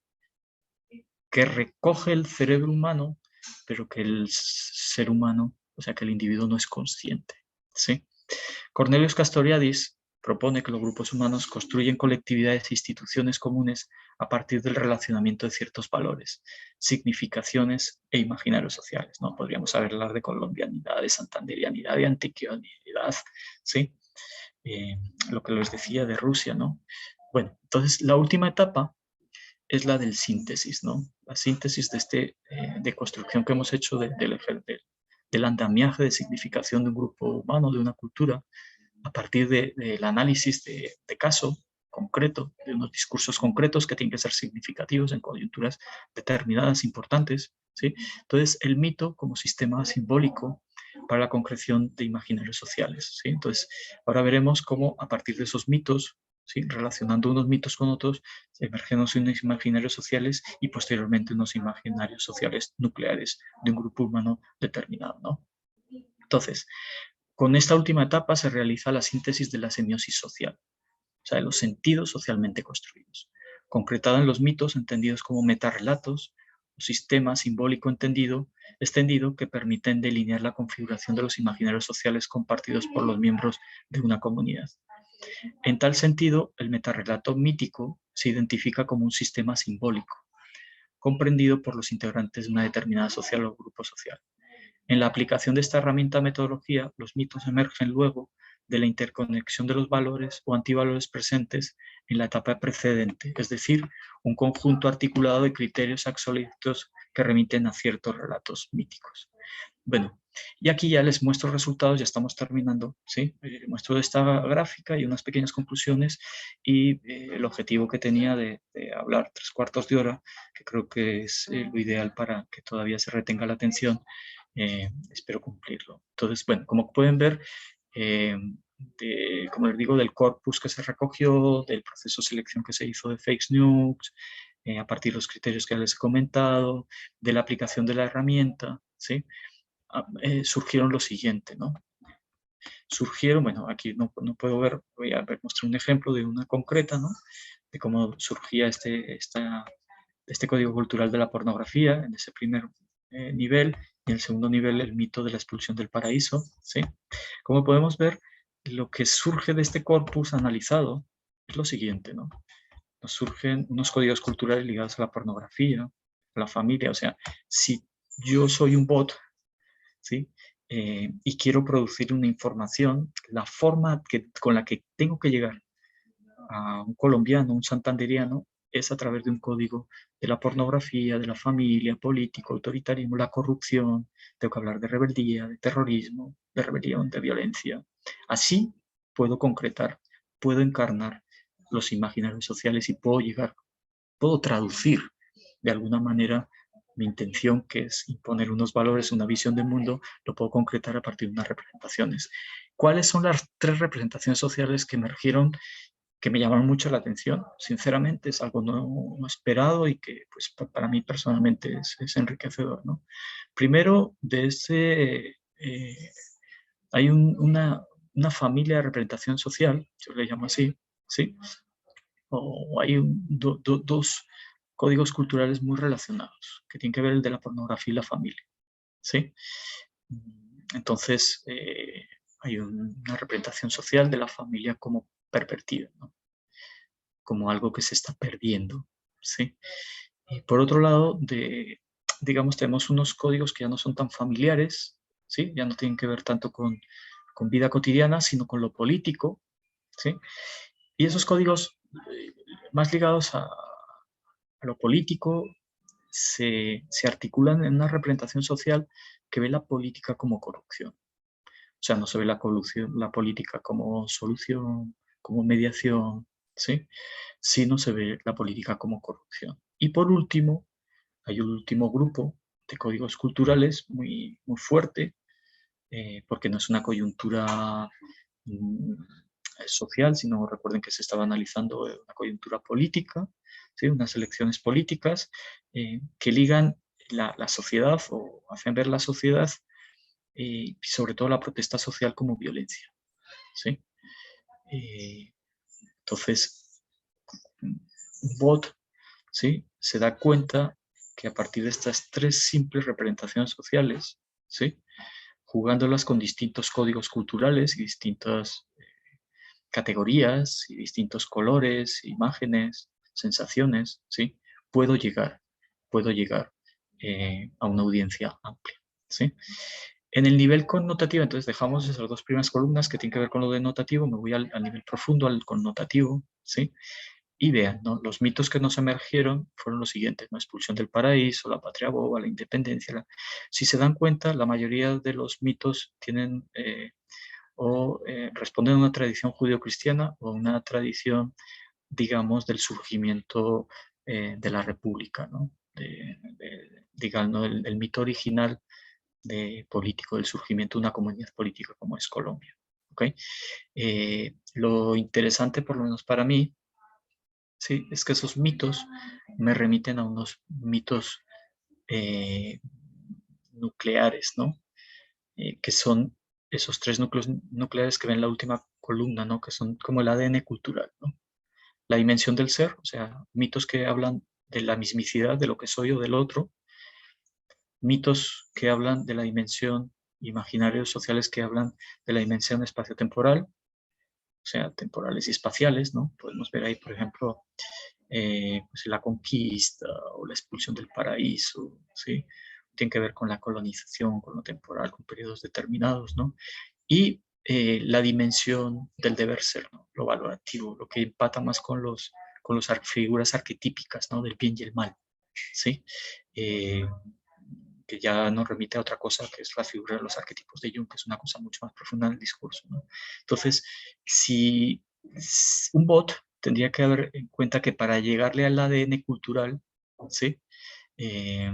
que recoge el cerebro humano, pero que el ser humano, o sea, que el individuo no es consciente, ¿sí? Cornelius Castoriadis propone que los grupos humanos construyen colectividades e instituciones comunes a partir del relacionamiento de ciertos valores, significaciones e imaginarios sociales, ¿no? Podríamos hablar de colombianidad, de santanderianidad, de antioquionidad, ¿sí? Lo que les decía de Rusia, ¿no? Bueno, entonces la última etapa es la del síntesis, ¿no? La síntesis de construcción que hemos hecho del andamiaje de significación de un grupo humano, de una cultura, a partir del análisis de caso concreto, de unos discursos concretos que tienen que ser significativos en coyunturas determinadas, importantes, ¿sí? Entonces, el mito como sistema simbólico para la concreción de imaginarios sociales, ¿sí? Entonces, ahora veremos cómo a partir de esos mitos, ¿sí? Relacionando unos mitos con otros, emergen unos imaginarios sociales y posteriormente unos imaginarios sociales nucleares de un grupo humano determinado, ¿no? Entonces, con esta última etapa se realiza la síntesis de la semiosis social, o sea, de los sentidos socialmente construidos, concretada en los mitos entendidos como metarrelatos, un sistema simbólico extendido que permiten delinear la configuración de los imaginarios sociales compartidos por los miembros de una comunidad. En tal sentido, el metarrelato mítico se identifica como un sistema simbólico, comprendido por los integrantes de una determinada social o grupo social. En la aplicación de esta herramienta metodología, los mitos emergen luego de la interconexión de los valores o antivalores presentes en la etapa precedente, es decir, un conjunto articulado de criterios axiológicos que remiten a ciertos relatos míticos. Bueno, y aquí ya les muestro resultados, ya estamos terminando, ¿sí? Muestro esta gráfica y unas pequeñas conclusiones y el objetivo que tenía de hablar 3/4 de hora, que creo que es lo ideal para que todavía se retenga la atención, espero cumplirlo. Entonces, bueno, como pueden ver, como les digo, del corpus que se recogió, del proceso de selección que se hizo de fake news, a partir de los criterios que les he comentado, de la aplicación de la herramienta, ¿sí? Surgieron lo siguiente, ¿no? Surgieron, bueno, aquí no puedo ver, voy a mostrar un ejemplo de una concreta, ¿no? De cómo surgía este código cultural de la pornografía en ese primer nivel, y en el segundo nivel el mito de la expulsión del paraíso, ¿sí? Como podemos ver, lo que surge de este corpus analizado es lo siguiente, ¿no? Nos surgen unos códigos culturales ligados a la pornografía, a la familia, o sea, si yo soy un bot, ¿sí? Y quiero producir una información, la forma con la que tengo que llegar a un colombiano, un santanderiano, es a través de un código de la pornografía, de la familia, político, autoritarismo, la corrupción, tengo que hablar de rebeldía, de terrorismo, de rebelión, de violencia. Así puedo concretar, puedo encarnar los imaginarios sociales y puedo traducir de alguna manera mi intención, que es imponer unos valores, una visión del mundo, lo puedo concretar a partir de unas representaciones. ¿Cuáles son las 3 representaciones sociales que emergieron que me llamaron mucho la atención. Sinceramente, es algo no esperado y que pues, para mí personalmente es enriquecedor, ¿no? Primero, hay una familia de representación social, yo le llamo así, ¿sí? O hay dos códigos culturales muy relacionados, que tienen que ver el de la pornografía y la familia, ¿sí? Entonces, hay una representación social de la familia como pervertida, ¿no? Como algo que se está perdiendo, ¿sí? Y por otro lado, digamos, tenemos unos códigos que ya no son tan familiares, ¿sí? Ya no tienen que ver tanto con vida cotidiana, sino con lo político, ¿sí? Y esos códigos más ligados a lo político se articulan en una representación social que ve la política como corrupción. O sea, no se ve la política como solución, como mediación, ¿sí? Sino se ve la política como corrupción. Y por último, hay un último grupo de códigos culturales muy fuerte, porque no es una coyuntura mm, social, sino recuerden que se estaba analizando una coyuntura política, ¿sí? Unas elecciones políticas que ligan la sociedad o hacen ver la sociedad y sobre todo la protesta social como violencia, ¿sí? Entonces, un bot, ¿sí? Se da cuenta que a partir de estas tres simples representaciones sociales, ¿sí? Jugándolas con distintos códigos culturales y distintas categorías y distintos colores, imágenes, sensaciones, ¿sí? Puedo llegar, puedo llegar a una audiencia amplia, ¿sí? En el nivel connotativo, entonces dejamos esas dos primeras columnas que tienen que ver con lo denotativo, me voy al nivel profundo, al connotativo, ¿sí? Y vean, ¿no? Los mitos que nos emergieron fueron los siguientes, ¿no? Expulsión del paraíso, la patria boba, la independencia. Si se dan cuenta, la mayoría de los mitos tienen responden a una tradición judio-cristiana o una tradición, digamos, del surgimiento de la República, ¿no? Digamos, el mito original político del surgimiento de una comunidad política como es Colombia. ¿Okay? Lo interesante, por lo menos para mí, ¿sí? Es que esos mitos me remiten a unos mitos eh, nucleares, ¿no? Que son esos tres núcleos nucleares que ven en la última columna, ¿no? Que son como el ADN cultural, ¿no? La dimensión del ser, o sea, mitos que hablan de la mismicidad, de lo que soy o del otro, mitos que hablan de la dimensión, imaginarios sociales que hablan de la dimensión espaciotemporal, o sea, temporales y espaciales, ¿no? Podemos ver ahí, por ejemplo, pues la conquista o la expulsión del paraíso, ¿sí? Tiene que ver con la colonización, con lo temporal, con periodos determinados, ¿no? Y la dimensión del deber ser, ¿no? Lo valorativo, lo que empata más con las figuras arquetípicas, ¿no? Del bien y el mal, ¿sí? Que ya nos remite a otra cosa, que es la figura de los arquetipos de Jung, que es una cosa mucho más profunda en el discurso, ¿no? Entonces, si un bot tendría que haber en cuenta que para llegarle al ADN cultural, ¿sí? Eh,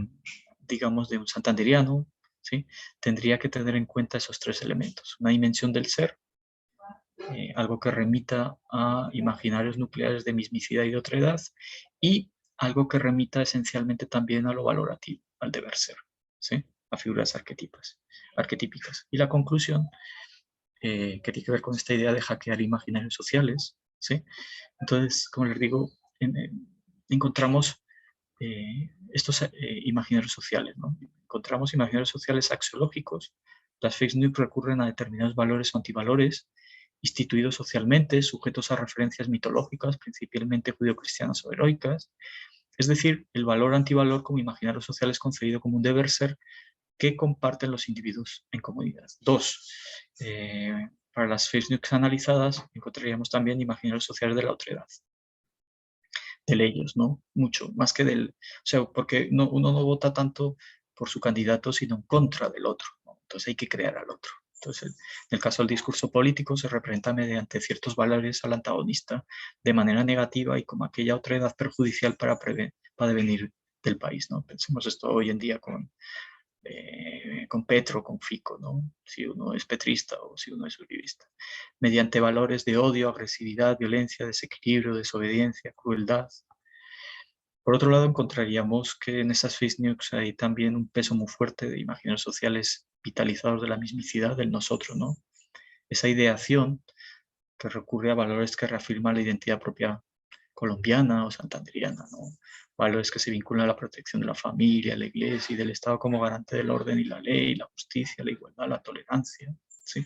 digamos, de un santanderiano, ¿sí? Tendría que tener en cuenta esos tres elementos. Una dimensión del ser, algo que remita a imaginarios nucleares de mismicidad y de otredad, y algo que remita esencialmente también a lo valorativo, al deber ser, ¿sí? A figuras arquetípicas. Y la conclusión, que tiene que ver con esta idea de hackear imaginarios sociales, ¿sí? Entonces, como les digo, encontramos estos imaginarios sociales, ¿no? Encontramos imaginarios sociales axiológicos. Las fake news recurren a determinados valores o antivalores instituidos socialmente, sujetos a referencias mitológicas, principalmente judio-cristianas o heroicas. Es decir, el valor antivalor como imaginario social es concebido como un deber ser que comparten los individuos en comunidad. Dos, para las fake news analizadas encontraríamos también imaginarios sociales de la otredad, de ellos, ¿no? Mucho, más que o sea, porque uno no vota tanto por su candidato, sino en contra del otro, ¿no? Entonces hay que crear al otro. Entonces, en el caso del discurso político, se representa mediante ciertos valores al antagonista de manera negativa y como aquella otra edad perjudicial para devenir del país, ¿no? Pensemos esto hoy en día con con Petro, con Fico, ¿no? Si uno es petrista o si uno es uribista. Mediante valores de odio, agresividad, violencia, desequilibrio, desobediencia, crueldad. Por otro lado, encontraríamos que en esas fake news hay también un peso muy fuerte de imágenes sociales vitalizados de la mismicidad del nosotros, ¿no? Esa ideación que recurre a valores que reafirman la identidad propia colombiana o santanderiana, ¿no? Valores que se vinculan a la protección de la familia, la iglesia y del Estado como garante del orden y la ley, la justicia, la igualdad, la tolerancia, ¿sí?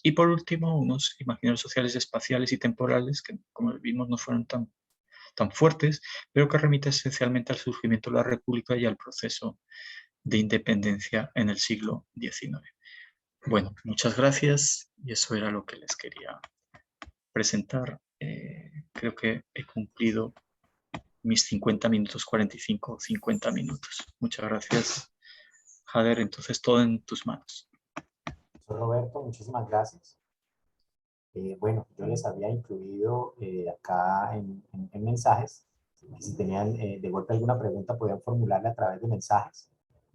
Y por último, unos imaginarios sociales espaciales y temporales que, como vimos, no fueron tan fuertes, pero que remiten esencialmente al surgimiento de la República y al proceso de independencia en el siglo XIX. Bueno, muchas gracias y eso era lo que les quería presentar. Creo que he cumplido mis 50 minutos, 45 o 50 minutos. Muchas gracias, Jader. Entonces, todo en tus manos. Soy Roberto, muchísimas gracias. Bueno, yo les había incluido acá en mensajes. Si tenían de golpe alguna pregunta, podían formularla a través de mensajes.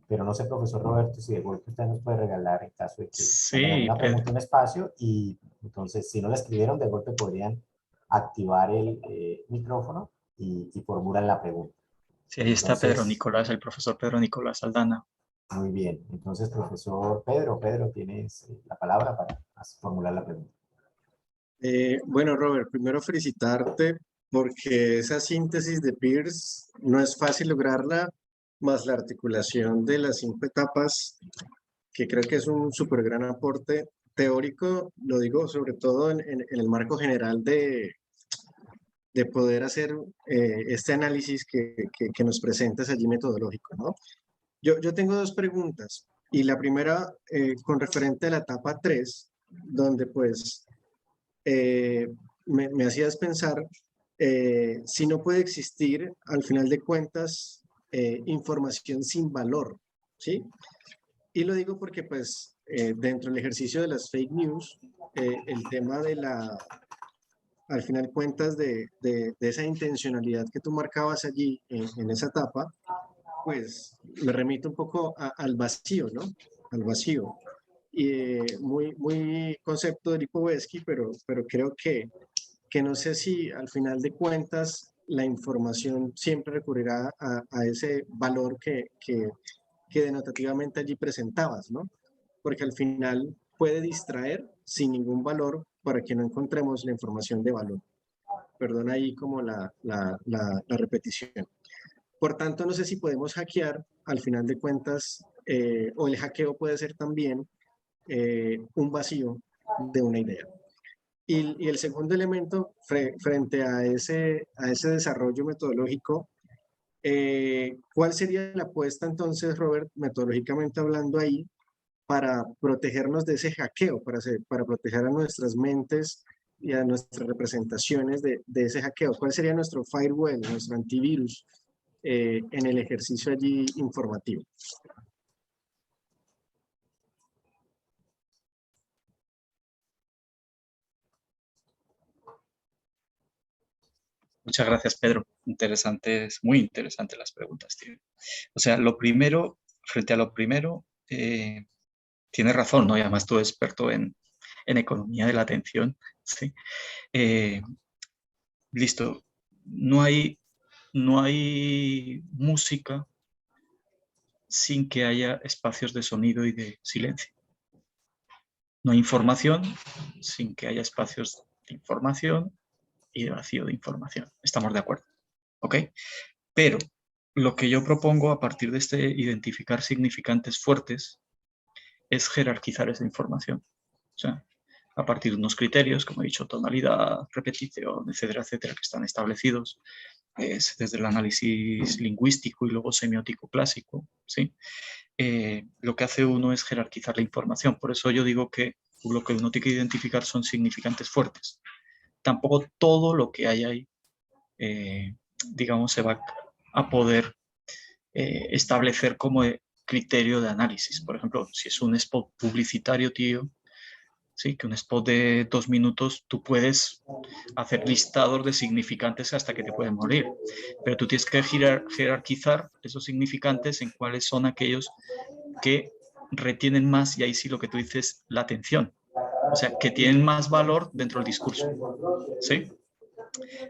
Pero no sé, profesor Roberto, si de golpe usted nos puede regalar, en caso de que tengan Sí, alguna pregunta, un espacio. Y entonces, si no la escribieron, de golpe podrían activar el micrófono y formulan la pregunta. sí, ahí está Pedro Entonces, Nicolás, el profesor Pedro Nicolás Aldana. muy bien. Entonces, profesor Pedro, tienes la palabra para formular la pregunta. Bueno, Robert, primero felicitarte porque esa síntesis de Peirce no es fácil lograrla, más la articulación de las 5 etapas, que creo que es un súper gran aporte teórico, lo digo sobre todo en el marco general de poder hacer este análisis que nos presentas allí metodológico, ¿no? Yo tengo 2 preguntas y la primera con referente a la etapa 3, donde pues me hacías pensar si no puede existir, al final de cuentas, información sin valor, ¿sí? Y lo digo porque, pues, dentro del ejercicio de las fake news, el tema de al final de cuentas, de esa intencionalidad que tú marcabas allí en esa etapa, pues me remito un poco al vacío, ¿no? Al vacío. Y muy concepto de Lipovetsky, pero creo que no sé si al final de cuentas la información siempre recurrirá a ese valor que denotativamente allí presentabas, ¿no? Porque al final puede distraer sin ningún valor para que no encontremos la información de valor. Perdona ahí como la repetición. Por tanto, no sé si podemos hackear, al final de cuentas, o el hackeo puede ser también un vacío de una idea. Y el segundo elemento, frente a ese desarrollo metodológico, ¿cuál sería la apuesta entonces, Robert, metodológicamente hablando ahí, para protegernos de ese hackeo, para proteger a nuestras mentes y a nuestras representaciones de ese hackeo? ¿Cuál sería nuestro firewall, nuestro antivirus en el ejercicio allí informativo? Muchas gracias, Pedro. Interesantes, muy interesantes las preguntas, tío. O sea, lo primero, frente a lo primero, tienes razón, ¿no? Y además tú eres experto en economía de la atención, ¿sí? Listo. No hay música sin que haya espacios de sonido y de silencio. No hay información sin que haya espacios de información y de vacío de información. ¿Estamos de acuerdo? ¿Ok? Pero lo que yo propongo a partir de este identificar significantes fuertes es jerarquizar esa información. O sea, a partir de unos criterios, como he dicho, tonalidad, repetición, etcétera, etcétera, que están establecidos desde el análisis lingüístico y luego semiótico clásico, ¿sí? Lo que hace uno es jerarquizar la información. Por eso yo digo que lo que uno tiene que identificar son significantes fuertes. Tampoco todo lo que hay ahí, digamos, se va a poder establecer como criterio de análisis. Por ejemplo, si es un spot publicitario, tío, sí, que un spot de 2 minutos, tú puedes hacer listados de significantes hasta que te pueden morir, pero tú tienes que jerarquizar esos significantes en cuáles son aquellos que retienen más, y ahí sí lo que tú dices, la atención. O sea, que tienen más valor dentro del discurso. ¿Sí?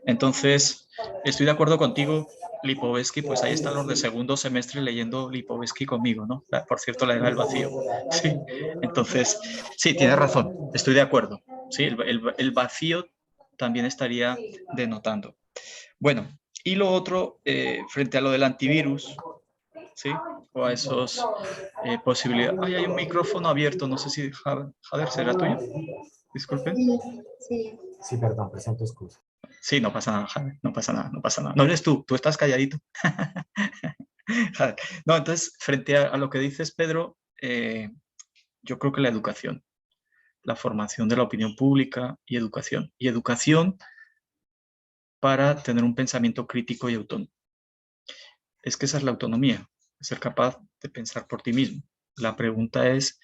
Entonces, estoy de acuerdo contigo, Lipovetsky, pues ahí están los de segundo semestre leyendo Lipovetsky conmigo, ¿no? Por cierto, la era del vacío. Sí. Entonces, sí, tienes razón, estoy de acuerdo. Sí, el vacío también estaría denotando. Bueno, y lo otro, frente a lo del antivirus, ¿sí? O a esos posibilidades. Ay, hay un micrófono abierto, no sé si, Jader, ¿será tuyo? Disculpe. Sí. Sí, perdón, presento excusa. Sí, no pasa nada, Jader, no pasa nada, no pasa nada. No eres tú estás calladito. Jader. No, entonces, frente a lo que dices, Pedro, yo creo que la educación, la formación de la opinión pública y educación. Y educación para tener un pensamiento crítico y autónomo. Es que esa es la autonomía, ser capaz de pensar por ti mismo. La pregunta es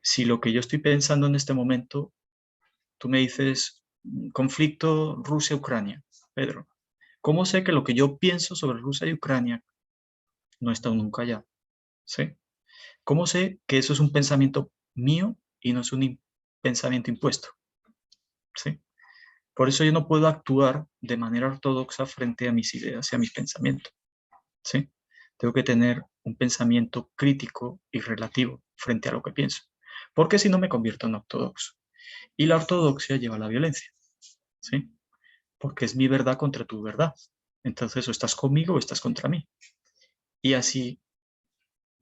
si lo que yo estoy pensando en este momento, tú me dices, conflicto Rusia-Ucrania, Pedro. ¿Cómo sé que lo que yo pienso sobre Rusia y Ucrania no está nunca allá? ¿Sí? ¿Cómo sé que eso es un pensamiento mío y no es un pensamiento impuesto? ¿Sí? Por eso yo no puedo actuar de manera ortodoxa frente a mis ideas y a mis pensamientos. ¿Sí? Tengo que tener un pensamiento crítico y relativo frente a lo que pienso, porque si no me convierto en ortodoxo. Y la ortodoxia lleva a la violencia, ¿sí? Porque es mi verdad contra tu verdad. Entonces o estás conmigo o estás contra mí. Y así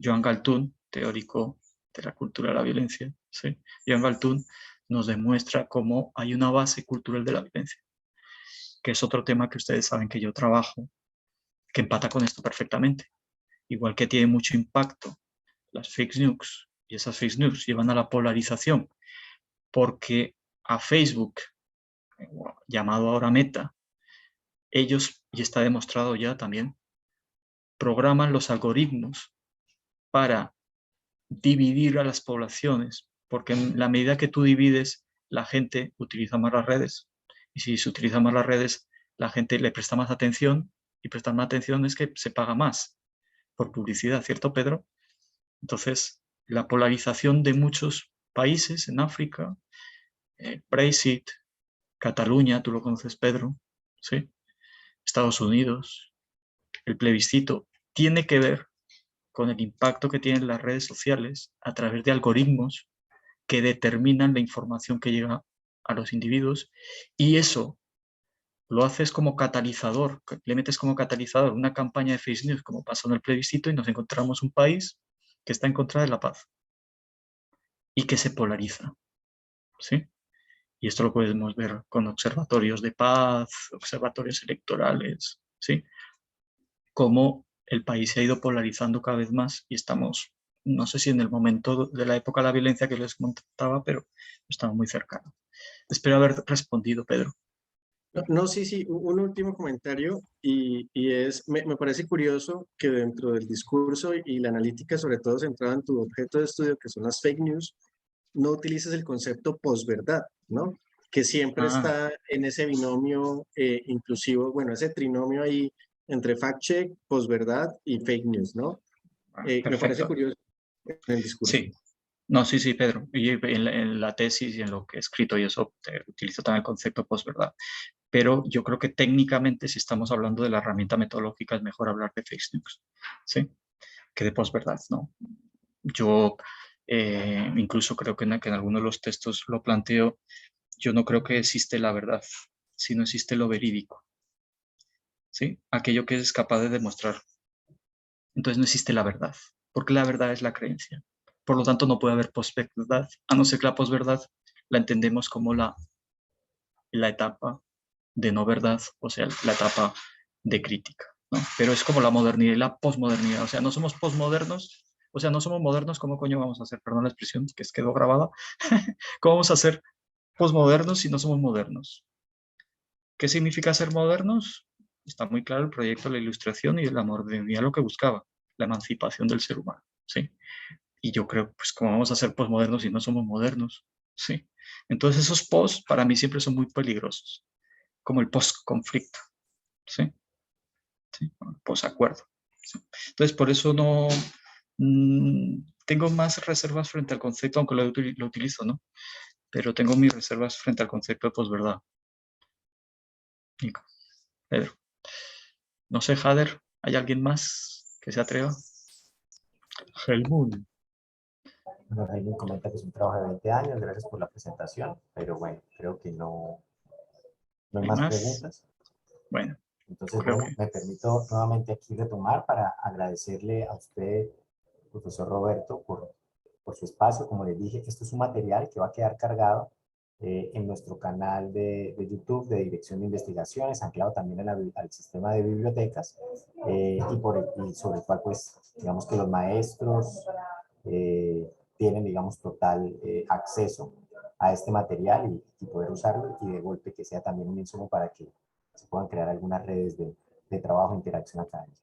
Joan Galtung, teórico de la cultura de la violencia, ¿sí? Joan Galtung nos demuestra cómo hay una base cultural de la violencia, que es otro tema que ustedes saben que yo trabajo, que empata con esto perfectamente. Igual que tiene mucho impacto las fake news, y esas fake news llevan a la polarización, porque a Facebook, llamado ahora Meta, ellos, y está demostrado ya también, programan los algoritmos para dividir a las poblaciones, porque en la medida que tú divides, la gente utiliza más las redes, y si se utilizan más las redes, la gente le presta más atención, y prestar más atención es que se paga más por publicidad, ¿cierto, Pedro? Entonces, la polarización de muchos países en África, Brexit, Cataluña, tú lo conoces, Pedro, ¿sí? Estados Unidos, el plebiscito, tiene que ver con el impacto que tienen las redes sociales a través de algoritmos que determinan la información que llega a los individuos, y eso lo haces como catalizador, le metes como catalizador una campaña de fake news como pasó en el plebiscito, y nos encontramos un país que está en contra de la paz y que se polariza, ¿sí? Y esto lo podemos ver con observatorios de paz, observatorios electorales, ¿sí? Cómo el país se ha ido polarizando cada vez más y estamos, no sé si en el momento de la época de la violencia que les contaba, pero estamos muy cercanos. Espero haber respondido, Pedro. No, no, sí, sí, un último comentario y es, me parece curioso que dentro del discurso y la analítica, sobre todo centrada en tu objeto de estudio, que son las fake news, no utilices el concepto posverdad, ¿no? Que siempre Ah, está en ese binomio inclusivo, bueno, ese trinomio ahí entre fact-check, posverdad y fake news, ¿no? Me parece perfecto. curioso en el discurso. Sí, no, sí, sí, Pedro. Y en la tesis y en lo que he escrito y eso utilizo también el concepto posverdad. Pero yo creo que técnicamente, si estamos hablando de la herramienta metodológica, es mejor hablar de fake news, ¿sí? Que de posverdad, ¿no? Yo incluso creo que en algunos de los textos lo planteo, yo no creo que existe la verdad, sino existe lo verídico, ¿sí? Aquello que es capaz de demostrar. Entonces no existe la verdad, porque la verdad es la creencia. Por lo tanto, no puede haber posverdad, a no ser que la posverdad la entendemos como la etapa de no verdad, o sea, la etapa de crítica, ¿no? Pero es como la modernidad y la posmodernidad, o sea, no somos posmodernos, o sea, no somos modernos, ¿cómo coño vamos a hacer? Perdón la expresión que quedó grabada. ¿Cómo vamos a ser posmodernos si no somos modernos? ¿Qué significa ser modernos? Está muy claro el proyecto de la Ilustración y la modernidad lo que buscaba, la emancipación del ser humano, ¿sí? Y yo creo, pues, ¿cómo vamos a ser posmodernos si no somos modernos? ¿Sí? Entonces esos post para mí siempre son muy peligrosos, como el post-conflicto, ¿sí? ¿Sí? Posacuerdo. ¿Sí? Entonces, por eso no, tengo más reservas frente al concepto, aunque lo utilizo, ¿no? Pero tengo mis reservas frente al concepto de posverdad. Nico, Pedro. No sé, Jader, ¿hay alguien más que se atreva? Helmut. Bueno, alguien comenta que es un trabajo de 20 años, gracias por la presentación, pero bueno, creo que no hay ¿Hay más más? preguntas. Bueno, Entonces, creo bueno, que... me permito nuevamente aquí retomar para agradecerle a usted, profesor Roberto, por su espacio. Como les dije, esto es un material que va a quedar cargado en nuestro canal de YouTube de Dirección de Investigaciones, anclado también al sistema de bibliotecas, y sobre el cual, pues, digamos que los maestros tienen, digamos, total acceso a este material y poder usarlo, y de golpe que sea también un insumo para que se puedan crear algunas redes de trabajo e interacción académica.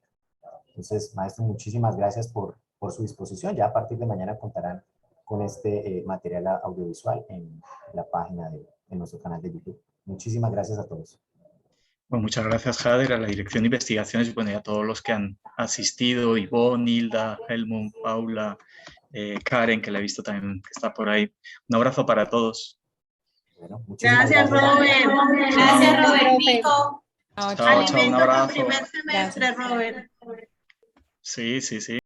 Entonces, maestro, muchísimas gracias por su disposición. Ya a partir de mañana contarán con este material audiovisual en la página de nuestro canal de YouTube. Muchísimas gracias a todos. Bueno, muchas gracias, Jader, a la Dirección de Investigaciones y, bueno, y a todos los que han asistido, Ivonne, Hilda, Helmut, Paula, Karen, que la he visto también que está por ahí. Un abrazo para todos. Bueno, muchísimas Gracias, gracias. Robert. Gracias, Chao. Robertico. Chao, chao, un Alimento para abrazo. primer semestre, Robert. Sí, sí, sí.